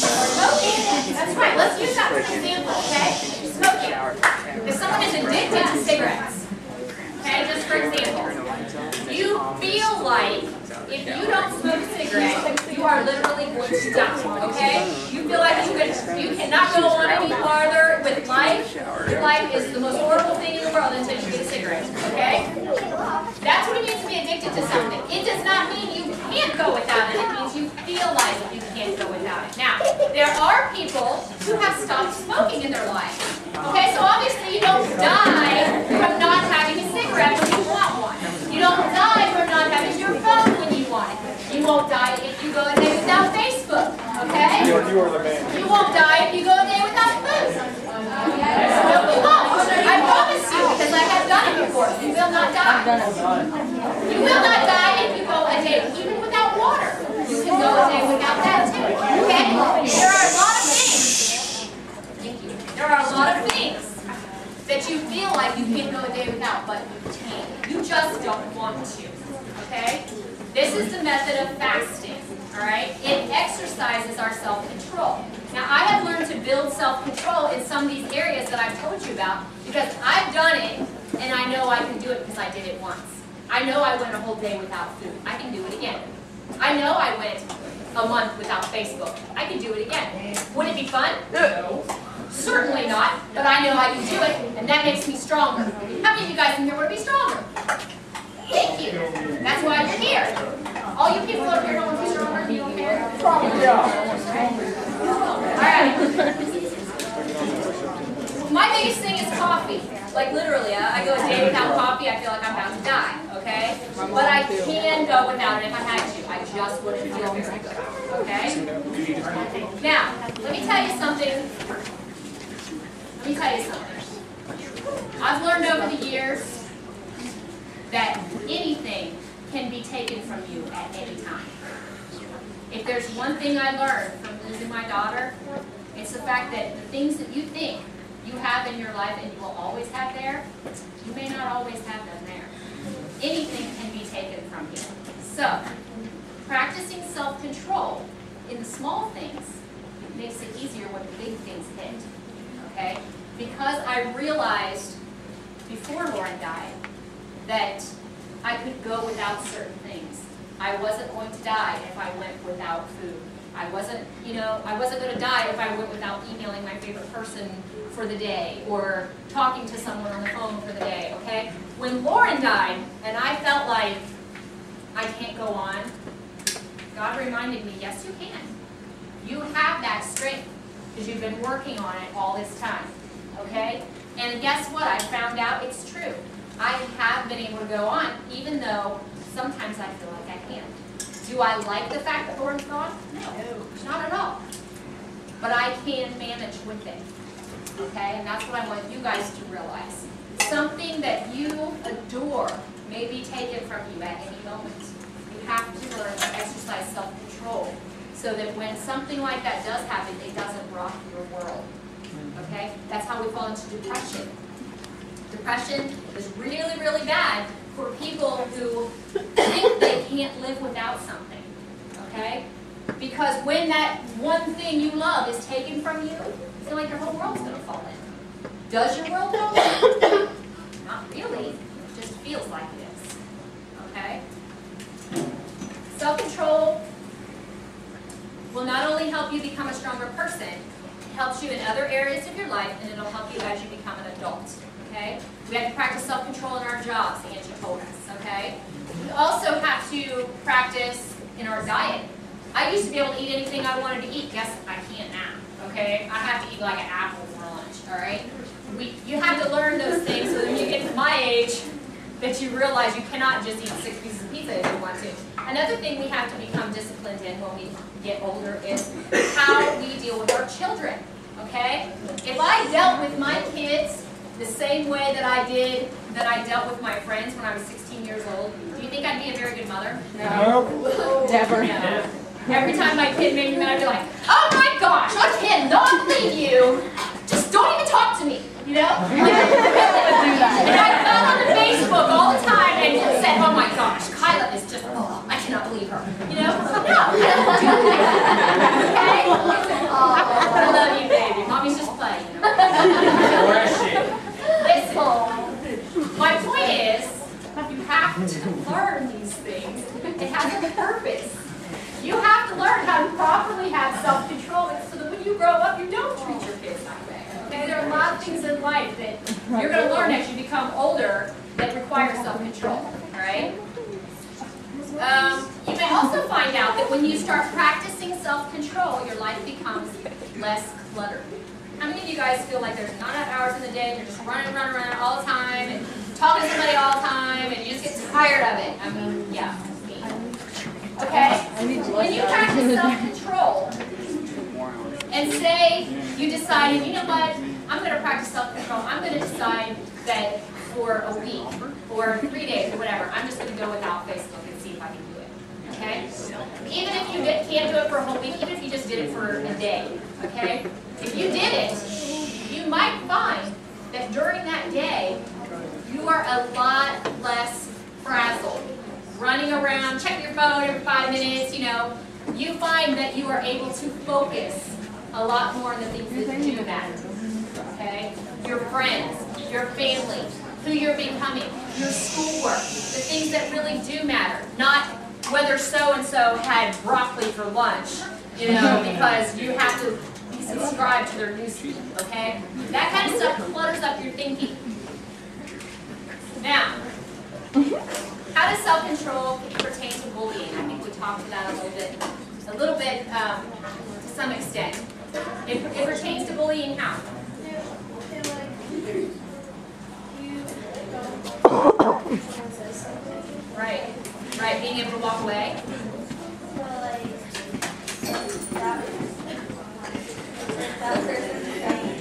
Smoking. That's right. Let's use that for an example, okay? Smoking. If someone is addicted to cigarettes, okay, just for example, you feel like if you don't smoke a cigarette, you are literally going to die, okay? You feel like you cannot go on any farther with life. Your life is the most horrible thing in the world until you get a cigarette, okay? That's what it means to be addicted to something. It does not mean you can't go without it. It means you feel like you can't go without it. Now, there are people who have stopped smoking in their life. Okay, so obviously you don't die from not having a cigarette when you want one. You don't die from not having your phone when you want it. You won't die if you go a day without Facebook. Okay? You are the man. You won't die if you go a day without food. No, you won't. I promise you, because I have done it before. You will not die. You will not die if you go a day even without water. You can go a day without that too. Okay? There are a lot of things. Thank you. There are a lot of things that you feel like you can't go a day without, but you can. You just don't want to. Okay? This is the method of fasting. Alright? It exercises our self-control. Now, I have learned to build self-control in some of these areas that I've told you about because I've done it and I know I can do it because I did it once. I know I went a whole day without food. I can do it again. I know I went a month without Facebook. I can do it again. Would it be fun? No. Certainly not, but I know I can do it and that makes me stronger. How many of you guys think we're going to be stronger? Thank you. That's why you're here. All you people over here don't want to be stronger, you don't care? Probably. Alright. My biggest thing is coffee. Like literally, I go a day without coffee, I feel like I'm about to die, okay? But I can go without it if I had to. I just wouldn't feel very good, okay? Now, let me tell you something. I've learned over the years that anything can be taken from you at any time. If there's one thing I learned from losing my daughter, it's the fact that the things that you think you have in your life and you will always have there, you may not always have them there. Anything can be taken from you. So, practicing self-control in the small things makes it easier when the big things hit. Okay? Because I realized before Lauren died that I could go without certain things. I wasn't going to die if I went without food. I wasn't going to die if I went without emailing my favorite person for the day or talking to someone on the phone for the day, okay? When Lauren died and I felt like I can't go on, God reminded me, yes you can. You have that strength because you've been working on it all this time, okay? And guess what? I found out it's true. I have been able to go on, even though sometimes I feel like I can't. Do I like the fact that Lauren's gone? No, not at all. But I can manage with it, okay? And that's what I want you guys to realize. Something that you adore may be taken from you at any moment. You have to learn to exercise self-control so that when something like that does happen, it doesn't rock your world, okay? That's how we fall into depression. Depression is really, really bad for people who think they can't live without something, okay? Because when that one thing you love is taken from you, you feel like your whole world's going to fall in. Does your world fall in? Not really. It just feels like it is, okay? Self-control will not only help you become a stronger person, it helps you in other areas of your life, and it'll help you as you become an adult. Okay? We have to practice self-control in our jobs, Angie told us, okay? We also have to practice in our diet. I used to be able to eat anything I wanted to eat. Guess I can't now, okay? I have to eat like an apple for lunch, all right? You have to learn those things so that when you get to my age, that you realize you cannot just eat 6 pieces of pizza if you want to. Another thing we have to become disciplined in when we get older is how we deal with our children, okay? If I dealt with my kids the same way that I dealt with my friends when I was 16 years old, do you think I'd be a very good mother? No. Never. No. Every time my kid made me mad, I'd be like, oh my gosh, I cannot believe you. Just don't even talk to me, you know? And I fell on the Facebook all the time and said, oh my gosh, Kyla is just, oh, I cannot believe her. You know? No, I don't do that. Okay? Oh, I love you, baby. Mommy's just playing, you know? Where is she? Listen, my point is, you have to learn these things. It has a purpose. You have to learn how to properly have self-control so that when you grow up, you don't treat your kids that way. Okay? There are a lot of things in life that you're going to learn as you become older that require self-control. All right? You may also find out that when you start practicing self-control, your life becomes less cluttered. How many of you guys feel like there's not enough hours in the day and you're just running around all the time and talking to somebody all the time and you just get tired of it? I mean, yeah, me. Okay? When you practice self-control and say you decided, you know what, I'm going to practice self-control. I'm going to decide that for a week or 3 days or whatever, I'm just going to go without Facebook and see if I can do it. Okay? Even if you can't do it for a whole week, even if you just did it for a day. Okay? If you did it, you might find that during that day, you are a lot less frazzled. Running around, checking your phone every 5 minutes, you know, you find that you are able to focus a lot more on the things that do matter. Okay? Your friends, your family, who you're becoming, your schoolwork, the things that really do matter. Not whether so-and-so had broccoli for lunch, you know, because you have to subscribe to their newsfeed, okay? That kind of stuff clutters up your thinking. Now, how does self-control pertain to bullying? I think we talked about that a little bit to some extent. It pertains to bullying how? Right, being able to walk away. That person saying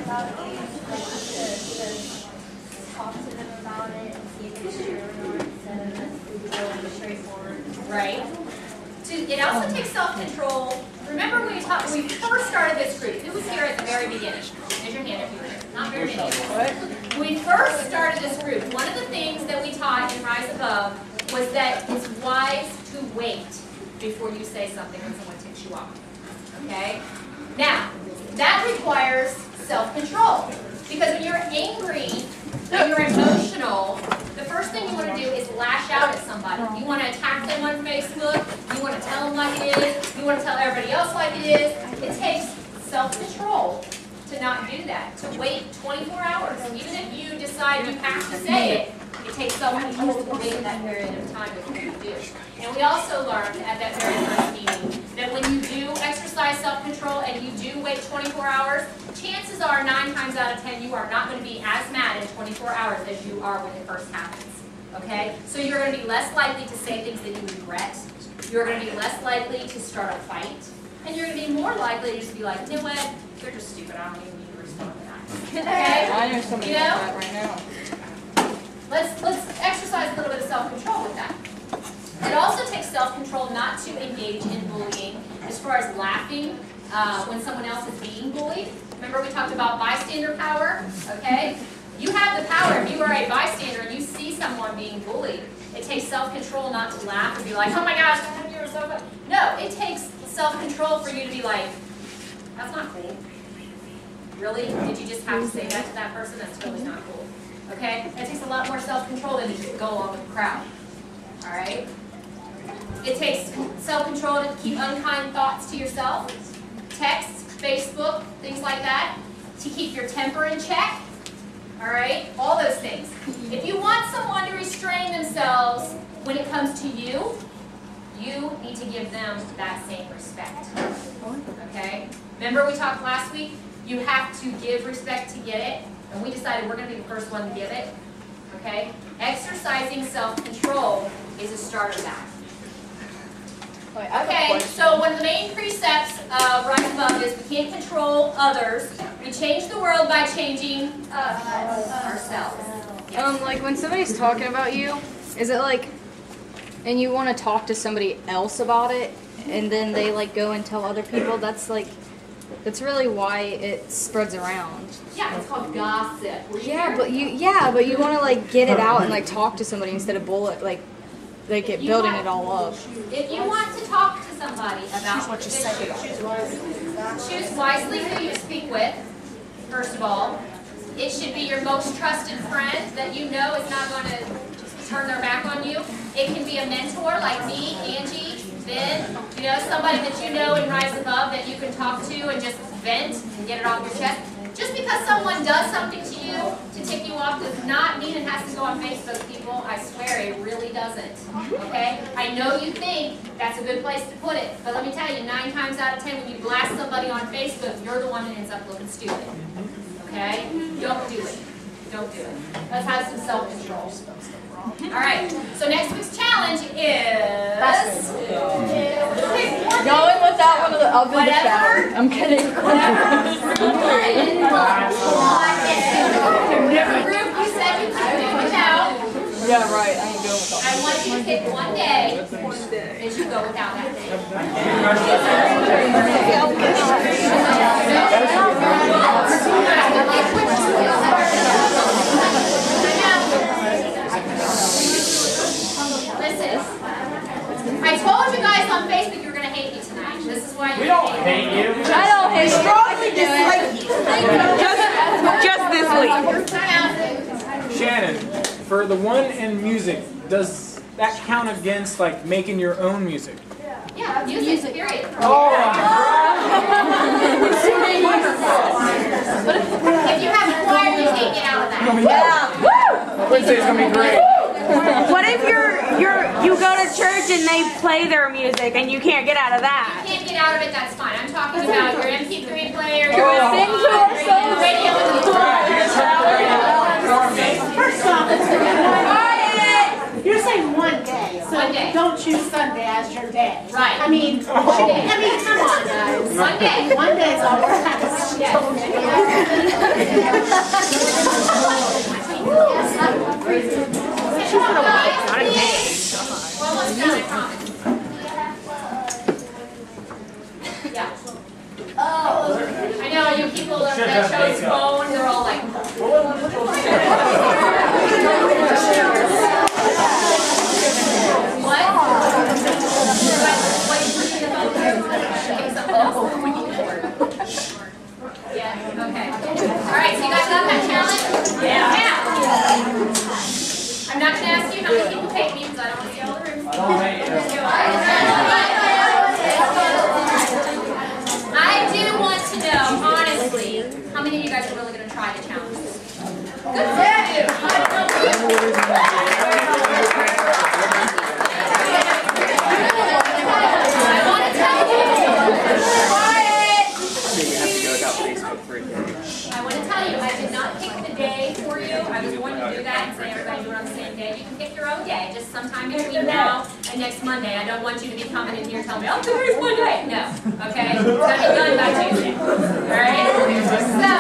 about you, to talk to them about it and see if it's true or not instead of just going straightforward. Right. It also takes self-control. Remember when we first started this group, who was here at the very beginning? Raise your hand if you were here. Not very many. When we first started this group, one of the things that we taught in Rise Above was that it's wise to wait before you say something when someone ticks you off. Okay? Now, that requires self-control. Because when you're angry, when you're emotional, the first thing you want to do is lash out at somebody. You want to attack them on Facebook, you want to tell them like it is, you want to tell everybody else like it is. It takes self-control to not do that, to wait 24 hours. Even if you decide you have to say it, it takes self-control to wait that period of time before you do. And we also learned at that very first meeting that when you do exercise self-control and you do wait 24 hours, chances are 9 times out of 10 you are not going to be as mad in 24 hours as you are when it first happens. Okay? So you're going to be less likely to say things that you regret. You're going to be less likely to start a fight. And you're going to be more likely to just be like, you know what? They're just stupid. I don't even need to respond to that. Okay? I know somebody like that right now. Let's exercise a little bit of self-control with that. It also takes self-control not to engage in bullying as far as laughing when someone else is being bullied. Remember we talked about bystander power, okay? You have the power. If you are a bystander and you see someone being bullied, it takes self-control not to laugh and be like, oh my gosh, you're so good. No, it takes self-control for you to be like, that's not cool. Really? Did you just have to say that to that person? That's really not cool. Okay? It takes a lot more self-control than to just go along with the crowd. Alright? It takes self-control to keep unkind thoughts to yourself. Text, Facebook, things like that. To keep your temper in check. Alright? All those things. If you want someone to restrain themselves when it comes to you, you need to give them that same respect. Okay? Remember we talked last week? You have to give respect to get it. And we decided we're going to be the first one to give it. Okay? Exercising self-control is a start of that. Okay, so one of the main precepts of Rise Above is we can't control others. We change the world by changing ourselves. Yes. Like when somebody's talking about you, is it like, and you want to talk to somebody else about it, and then they like go and tell other people? That's like, that's really why it spreads around. Yeah, it's called gossip. Yeah, but you want to like get it out and like talk to somebody instead of building it all up. If you want to talk to somebody about choose wisely who you speak with. First of all, it should be your most trusted friend that you know is not going to turn their back on you. It can be a mentor like me, Angie, Ben, somebody that you know in Rise Above that you can talk to and just vent and get it off your chest. Just because someone does something to you to tick you off does not mean it has to go on Facebook, people. I swear it really doesn't. Okay? I know you think that's a good place to put it, but let me tell you, 9 times out of 10 when you blast somebody on Facebook, you're the one that ends up looking stupid. Okay? Don't do it. Don't do it. Let's have some self-control. Alright, so next week's challenge is... Going without one of the oven to shower. I'm kidding. Whatever group you said you could do without. Yeah, right. I ain't going without. I want you to pick one day that you go without that day. Listen, I told you guys on Facebook you were going to hate me tonight. This is why you hate you. I don't hate you. Strongly dislike you. Just this week. Shannon, for the one in music, does that count against like making your own music? Yeah, music, period. Oh, If you have a choir, you can't get out of that. yeah. Wednesday's gonna be great. What if you go to church and they play their music and you can't get out of that? You can't get out of it, that's fine. I'm talking about your MP3 player, your Sing to ourselves. radio with the First off, you're saying one day, so One day. don't choose Sunday as your day. Right. I mean, come on, guys. One day. One day is all we're asking. We're almost done, I promise. Yeah. I know, you people that chose phone, they're all like... What? Yeah, okay. Alright, so you guys got that challenge? Yeah. Now, I'm not going to ask you how many people hate me because I don't want to see all the rooms. I do want to know, honestly, how many of you guys are really going to try the challenge? Good for you. I want to tell you. I want to tell you, I did not pick the day for you. I was going to do that and say everybody do it on the same day. You can pick your own day, just sometime between now and next Monday. I don't want you to be coming in here telling me, oh, today's Monday. No, okay? It's going to be done by Tuesday. Alright? So,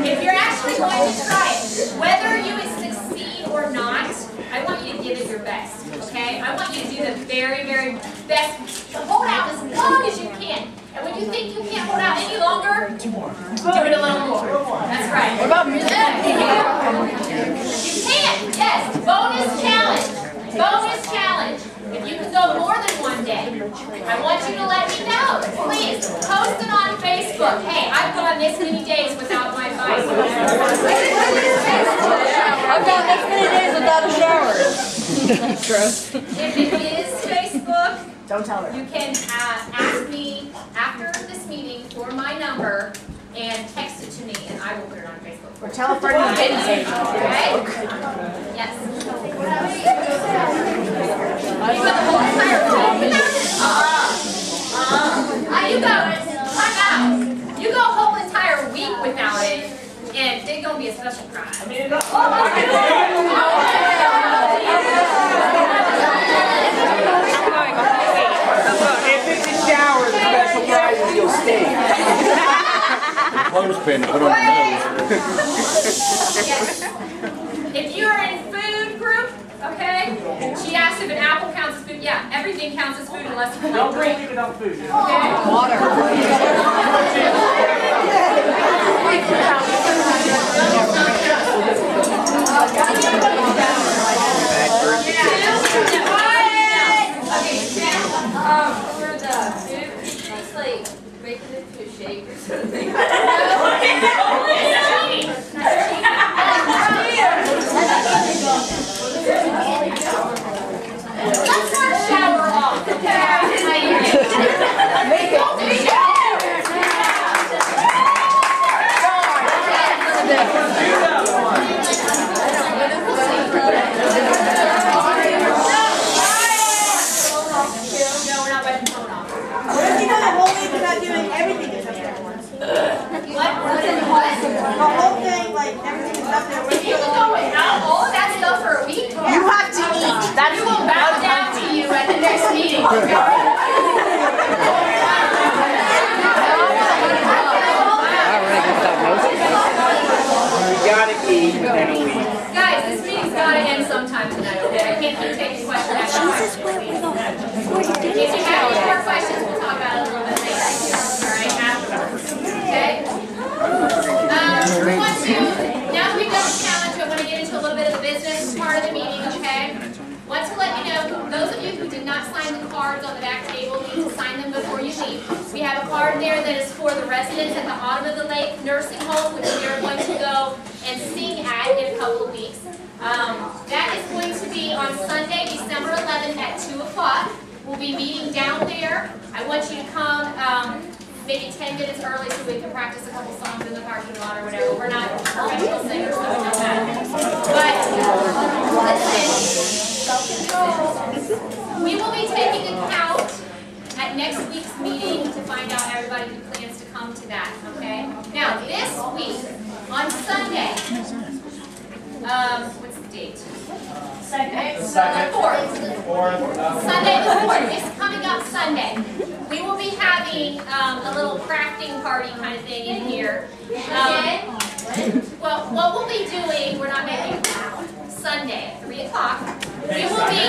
if you're actually going to try it, whether you succeed or not, I want you to give it your best, okay? I want you to do the very, very best. Hold out as long as you can. And when you think you can't hold out any longer, do it a little more. That's right. What about music? You can, yes. Bonus challenge. Bonus challenge. If you can go more than one day, I want you to let me know. Please, post it on Facebook. Hey, I've gone this many days without my bike. I've gone this many days without a shower. That's gross. If it is Facebook, Don't tell her. you can ask me after this meeting for my number and text it to me, and I will put it on Facebook. Or tell a friend you didn't say it. Okay? Yes. You got the whole entire week. You go. Time out. You go a whole entire week without it, and it's gonna be a special prize. If it's a shower, the special prize is you'll stay. Clothespin to put on your Yes. If you're in food group, okay? She asked if an apple counts as food. Yeah, everything counts as food unless you Don't drink. leave it on food. Okay? Water. For the food, just like making it to a shake or something. Let's start shower off. Okay? gotta eat and leave. Guys, this meeting's gotta end sometime tonight, okay? I can't keep taking questions after questions, please. If you have any more questions, we'll talk about it a little bit later. Alright, afterwards. Okay? We want to, now that we've done the challenge, I want to get into a little bit of the business part of the meeting, okay? Want to let you know, those of you who did not sign the cards on the back table need to sign them before you leave. We have a card there that is for the residents at the Autumn of the Lake Nursing Home, which we are going to go and sing at in a couple of weeks. That is going to be on Sunday, December 11th at 2 o'clock. We'll be meeting down there. I want you to come maybe 10 minutes early so we can practice a couple songs in the parking lot or whatever. We're not professional singers, so we don't matter. But listen, we will be taking account at next week's meeting to find out everybody who plans to come to that, okay? Now, this week, on Sunday, what's the date? Sunday the 4th. Sunday the 4th. This coming up Sunday. We will be having a little crafting party kind of thing in here. Well, what we'll be doing, we're not making it now, Sunday at 3 o'clock, we will be,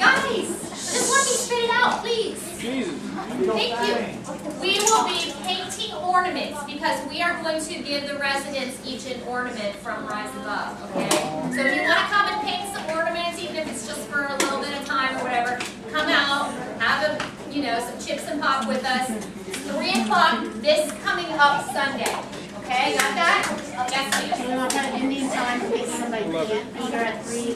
guys, just let me spit it out, please. Thank you. We will be painting ornaments because we are going to give the residents each an ornament from RiseAbove, okay? So if you want to come and paint some ornaments, even if it's just for a little bit of time or whatever, come out, have some chips and pop with us. 3 o'clock this coming up Sunday. Okay, got that? Yes, please. We want kind of Indian time in case somebody can't be here at 3.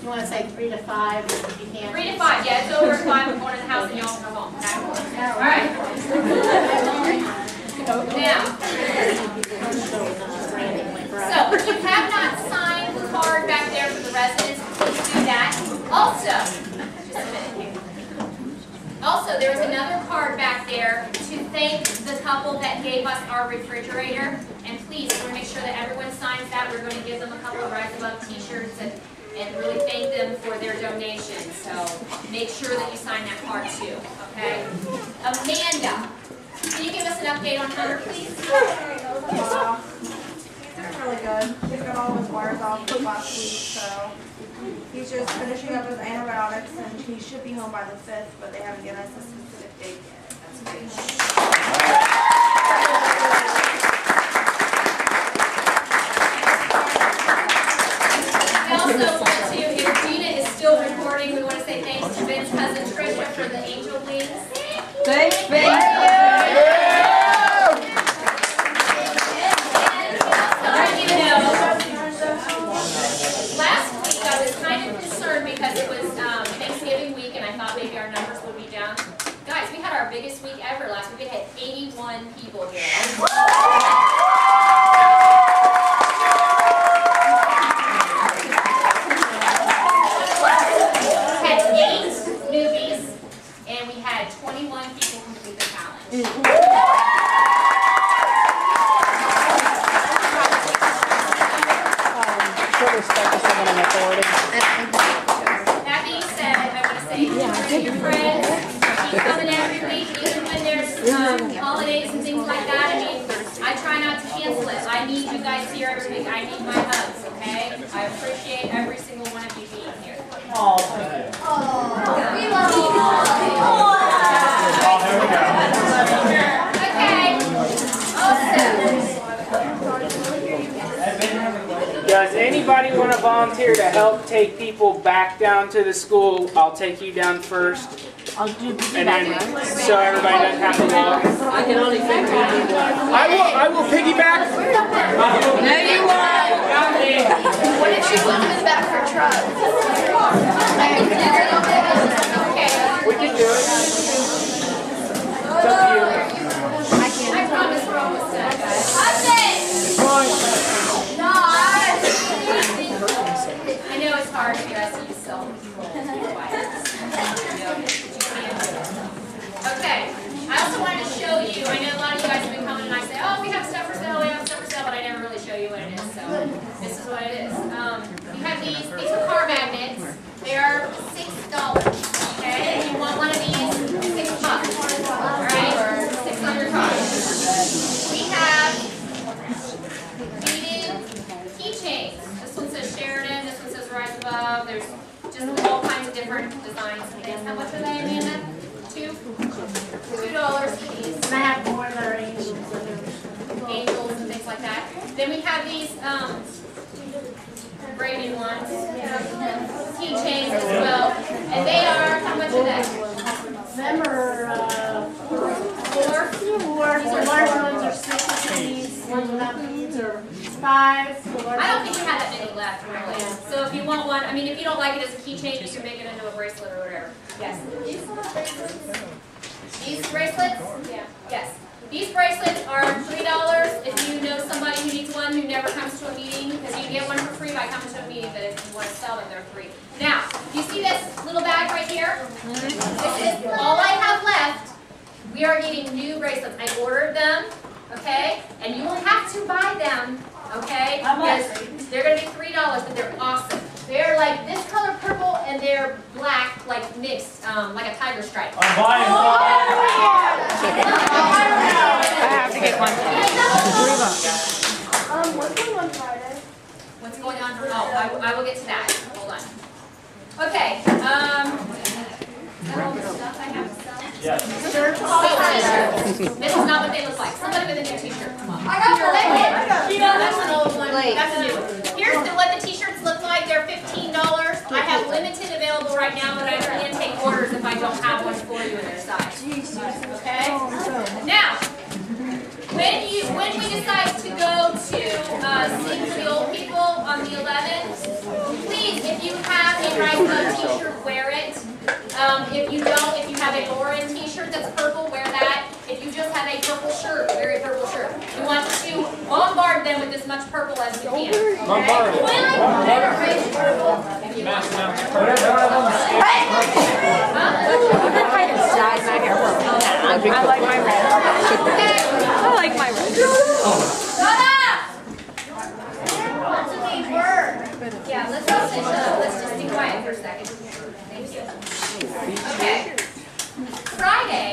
You want to say 3 to 5 if you can't. 3 to 5, yeah, it's over at 5. I'm going to the house and y'all can go home. Okay? All right. Now, so if you have not signed the card back there for the residents, please do that. Also, just a minute here. Also, there was another card back there to thank the couple that gave us our refrigerator. And please, we're going to make sure that everyone signs that. We're going to give them a couple of RiseAbove t-shirts and really thank them for their donation. So make sure that you sign that card too, okay? Amanda, can you give us an update on Hunter, please? Doing really good. He's got all his wires off last week, so he's just finishing up his antibiotics, and he should be home by the 5th, but they haven't given us a specific date yet. That's great. I also want to, if Gina is still recording, we want to say thanks to Ben's cousin Trisha for the angel wings. Thanks, Ben. Last week I was kind of concerned because it was Thanksgiving week and I thought maybe our numbers would be down. Guys, we had our biggest week ever last week. We had 81 people here. We had 8 newbies and we had 21 people complete the challenge. That being said, I want to say to your friends, keep coming every week, even when there's holidays and things like that. I mean, I try not to cancel it. I need you guys here every week. I need my hugs, okay? I appreciate every single one of you being here. Oh, thank you. We love you. Does anybody want to volunteer to help take people back down to the school? I'll take you down first. I'll do and then so everybody doesn't have to walk. I can only think I will piggyback. No, you won't. What if she put them in the back of her truck? We can do it. It's up to you. I promise we're almost done, guys. No, I know it's hard for you guys to use cell phones. Okay. I also wanted to show you, I know a lot of you guys have been coming and I say, oh, we have stuff for sale, we have stuff for braided ones, keychains as well, and they are, how much are they? Them are, 4. The large ones are 6 apiece, ones without beads are 5. I don't think you have that many left, really. So if you want one, I mean, if you don't like it as a keychain, you can make it into a bracelet or whatever. Yes? These bracelets? Yeah. Yes. These bracelets are $3 if you know somebody who needs one who never comes to a meeting, because you can get one for free by coming to a meeting, but if you want to sell them, they're free. Now, you see this little bag right here? This is all I have left. We are getting new bracelets. I ordered them, okay? And you will have to buy them, okay? Because they're going to be $3, but they're awesome. They're like this color purple and they're black, like mixed, like a tiger stripe. I'm buying one. I have to get one. What's going on Friday? What's going on? Oh, I will get to that. Hold on. Okay. All the stuff I have to sell. Yes. This is not what they look like. Somebody with a new t-shirt. Come on. I got one. That's an old one. That's a new one. Here's what the t-shirts look like. They're $15. I have limited available right now, but I can take orders if I don't have one for you in their size. Okay? Now, when we decide to go to sing for the old people on the 11th, please, if you have a RiseAbove t-shirt, wear it. If you don't, if you have a Lauren t-shirt that's purple, wear that. If you just have a purple shirt, wear a purple shirt. We want to bombard them with as much purple as we can. Okay? Bombard it. Never raise purple. If you want to. I like my red. I like my red. Shut up! Yeah, let's just be quiet for a second. Thank you. Okay. Friday,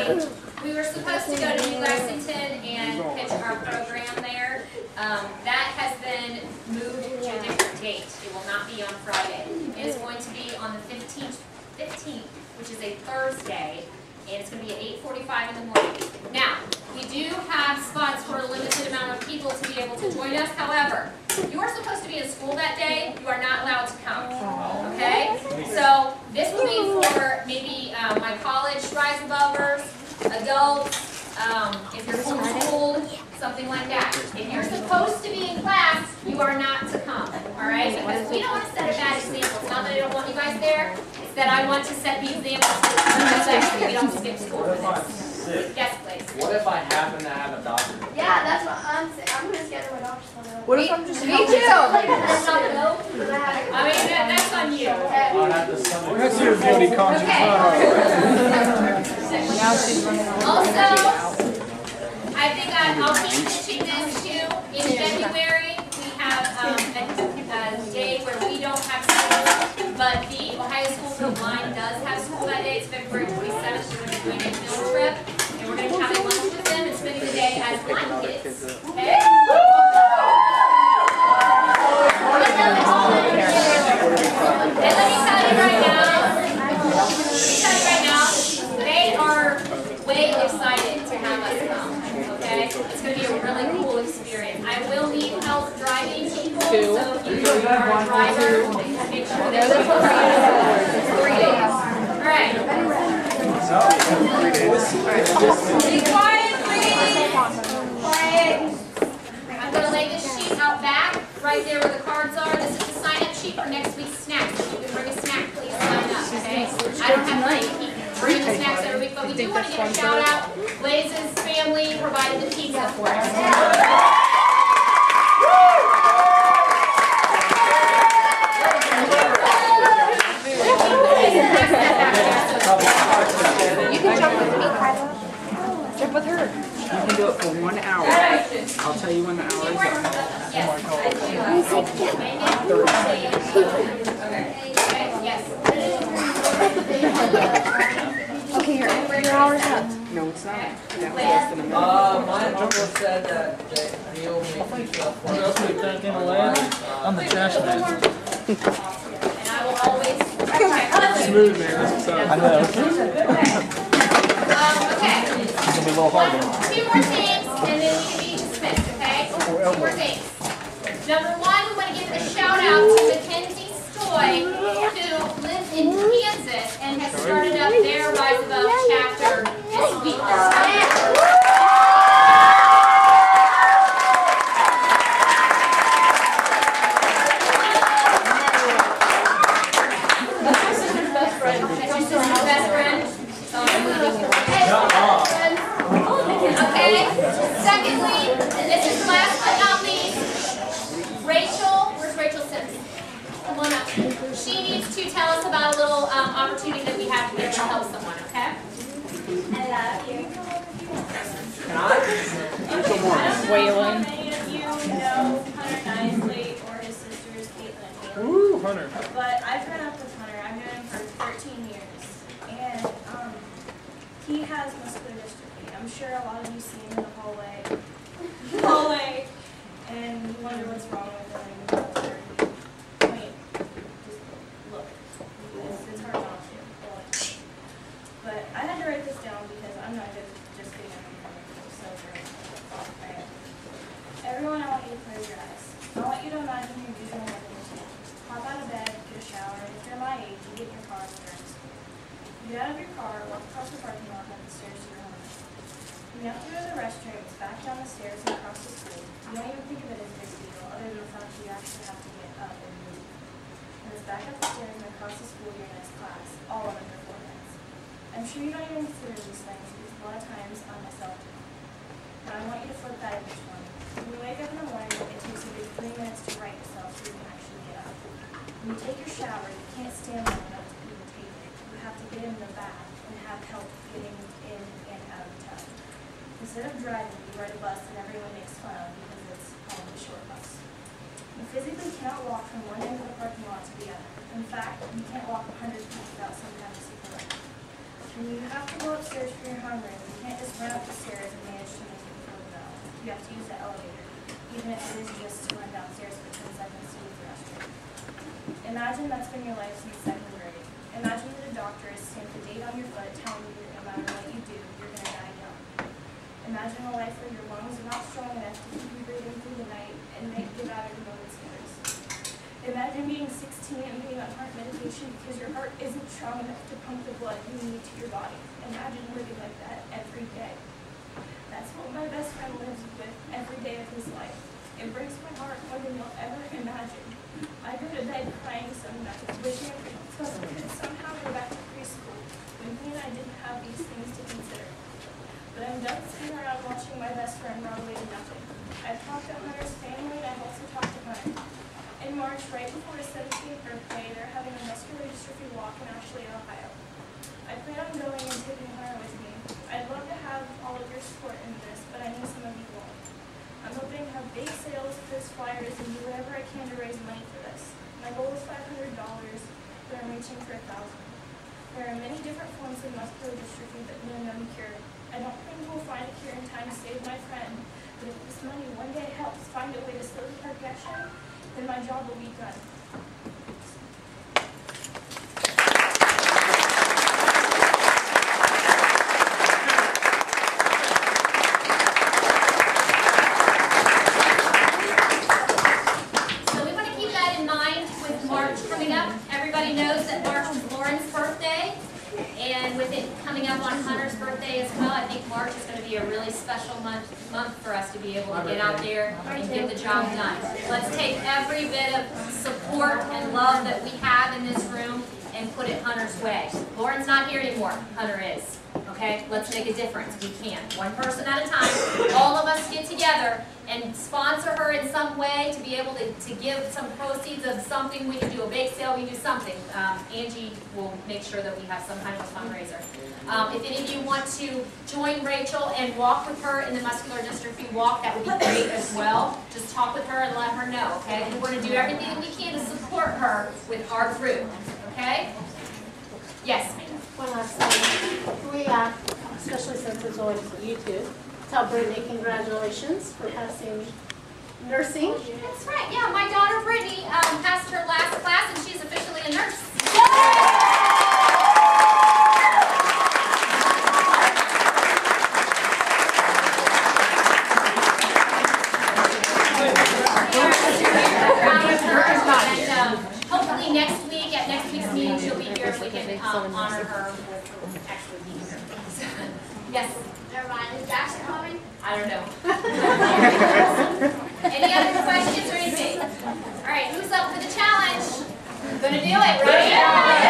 we were supposed to go to Week19 and pitch our program there. That has been moved to a different date. It will not be on Friday. It is going to be on the 15th, which is a Thursday, and it's going to be at 8:45 in the morning. Now, we do have spots for a limited amount of people to be able to join us. However, if you are supposed to be in school that day, you are not allowed to come. Okay? So this will be for maybe my college RiseAbovers, adults, if you're homeschooled, something like that. If you're supposed to be in class, you are not to come. All right? Because we don't want to set a bad example. It's not that I don't want you guys there. It's that I want to set the example so we don't skip school for this. Yes, please. What if I happen to have a doctor? Yeah, that's what I'm saying. I'm gonna schedule my doctor's appointment. What if I'm just Me too. Like, that's not go. I mean, that's on you. I'll have to summon. That's your guilty conscience, Okay. not Also, I think I'll keep pitching this too. In February, we have a day where we don't have school, but the Ohio School for the Blind does have school that day. It's February 27th. We're going to be doing a field trip, and we're going to be having lunch with them and spending the day as blind kids. Okay? And let me tell you right now, they are way excited to have us come, okay? It's going to be a really cool experience. I will need help driving people, so if you are a driver, make sure that you're 3 days. All right. Be quiet, please. Quiet. I'm going to lay this sheet out back, right there where the cards are. This is the sign-up sheet for next week's snacks. If you can bring a snack, please sign up, okay? I don't have money to keep bringing the snacks every week, but we do want to give a shout-out. Blaze's family provided the pizza for us. You can jump with me, Kyla. Jump with her. You can do it for 1 hour. I'll tell you when the hour is up. Yes, Okay, your hour's up. No, it's not. That was less than a minute. My uncle said that he owed me I'm the trash man. and I will always Smooth, man. That's what's up. I know. okay. It's going to be a little harder. 2 more things, and then we can be dismissed, okay? 2 more things. Number one, we want to give a shout out to Mackenzie Stoy, who lives in Kansas and has started up their Rise Above chapter this week. Okay, secondly, this is last but not least, Rachel, where's Rachel Sims? Come on up. She needs to tell us about a little opportunity that we have to be able to help someone, okay? I love you. Can I? Waylon. Many of you know Hunter Nicely or his sisters, Caitlin and Haley. Ooh, Hunter. But I've grown up with Hunter. I've known him for 13 years. And he has muscular dystrophy. I'm sure a lot of you see him in the hallway, and you wonder what's wrong with him. I mean, just look. It's hard not to. But I had to write this down because I'm not good at just getting everything. So great. Right. Everyone, I want you to close your eyes. I want you to imagine your usual living routine. Hop out of bed, get a shower. If you're my age, you get in your car and drive. You get out of your car, walk across the parking lot, and up the stairs to your home. You have to go to the restrooms, back down the stairs, and across the school. You don't even think of it as a big deal, other than the fact that you actually have to get up and move. And it's back up the stairs and across the school to your next class, all in under 4 minutes. I'm sure you don't even consider these things, because a lot of times I myself do. But I want you to flip that each morning. When you wake up in the morning, it takes you 3 minutes to write yourself so you can actually get up. When you take your shower, you can't stand long enough to even take it. You have to get in the bath and have help getting in and out of the tub. Instead of driving, you ride a bus and everyone makes fun of because it's called the short bus. You physically cannot walk from one end of the parking lot to the other. In fact, you can't walk 100 feet without some kind of support. When you have to go upstairs for your homeroom, you can't just run up the stairs and manage to make it before the bell. You have to use the elevator, even if it is just to run downstairs for 10 seconds to use the restroom. Imagine that's been your life since 2nd grade. Imagine that a doctor has stamped a date on your foot telling you that no matter what you do, you're going to die young. Imagine a life where your lungs are not strong enough to keep you breathing through the night and make you out of moment's notice. Imagine being 16 and being on heart medication because your heart isn't strong enough to pump the blood you need to your body. Imagine living like that every day. That's what my best friend lives with every day of his life. It breaks my heart more than you'll ever imagine. I go to bed crying some nights, wishing I could somehow go back to preschool when he and I didn't have these things to consider. But I'm done sitting around watching my best friend run away to nothing. I've talked to Hunter's family and I've also talked to Hunter. In March, right before his 17th birthday, they're having a muscular dystrophy walk in Ashley, Ohio. I plan on going and taking Hunter with me. I'd love to have all of your support in this, but I know some of you won't. I'm hoping to have big sales, post flyers, and do whatever I can to raise money for this. My goal is $500, but I'm reaching for $1,000. There are many different forms of muscular dystrophy that no known cure. I don't think we'll find a cure in time to save my friend, but if this money one day helps find a way to slow the progression, then my job will be done. So we want to keep that in mind with March coming up. Everybody knows that March is Lauren's birthday. And with it coming up on Hunter's birthday as well, I think March is going to be a really special month for us to be able to get out there and get the job done. Let's take every bit of support and love that we have in this room and put it Hunter's way. Lauren's not here anymore. Hunter is. Okay? Let's make a difference. We can. One person at a time. All of us get together and sponsor her in some way to be able to give some proceeds of something. We can do a bake sale. We can do something. Angie will make sure that we have some kind of a fundraiser. If any of you want to join Rachel and walk with her in the muscular dystrophy walk, that would be great as well. Just talk with her and let her know, okay? We want to do everything that we can to support her with our group, okay? Yes, ma'am. One last thing. We, especially since it's always YouTube, tell Brittany congratulations for passing nursing. That's right. Yeah, my daughter Brittany passed her last class and she's officially a nurse. at next week's meeting, she'll be here and we can honor her with actually being here. Yes? Never mind. Is Jackson coming? I don't know. Any other questions or anything? All right, who's up for the challenge? Gonna do it, right?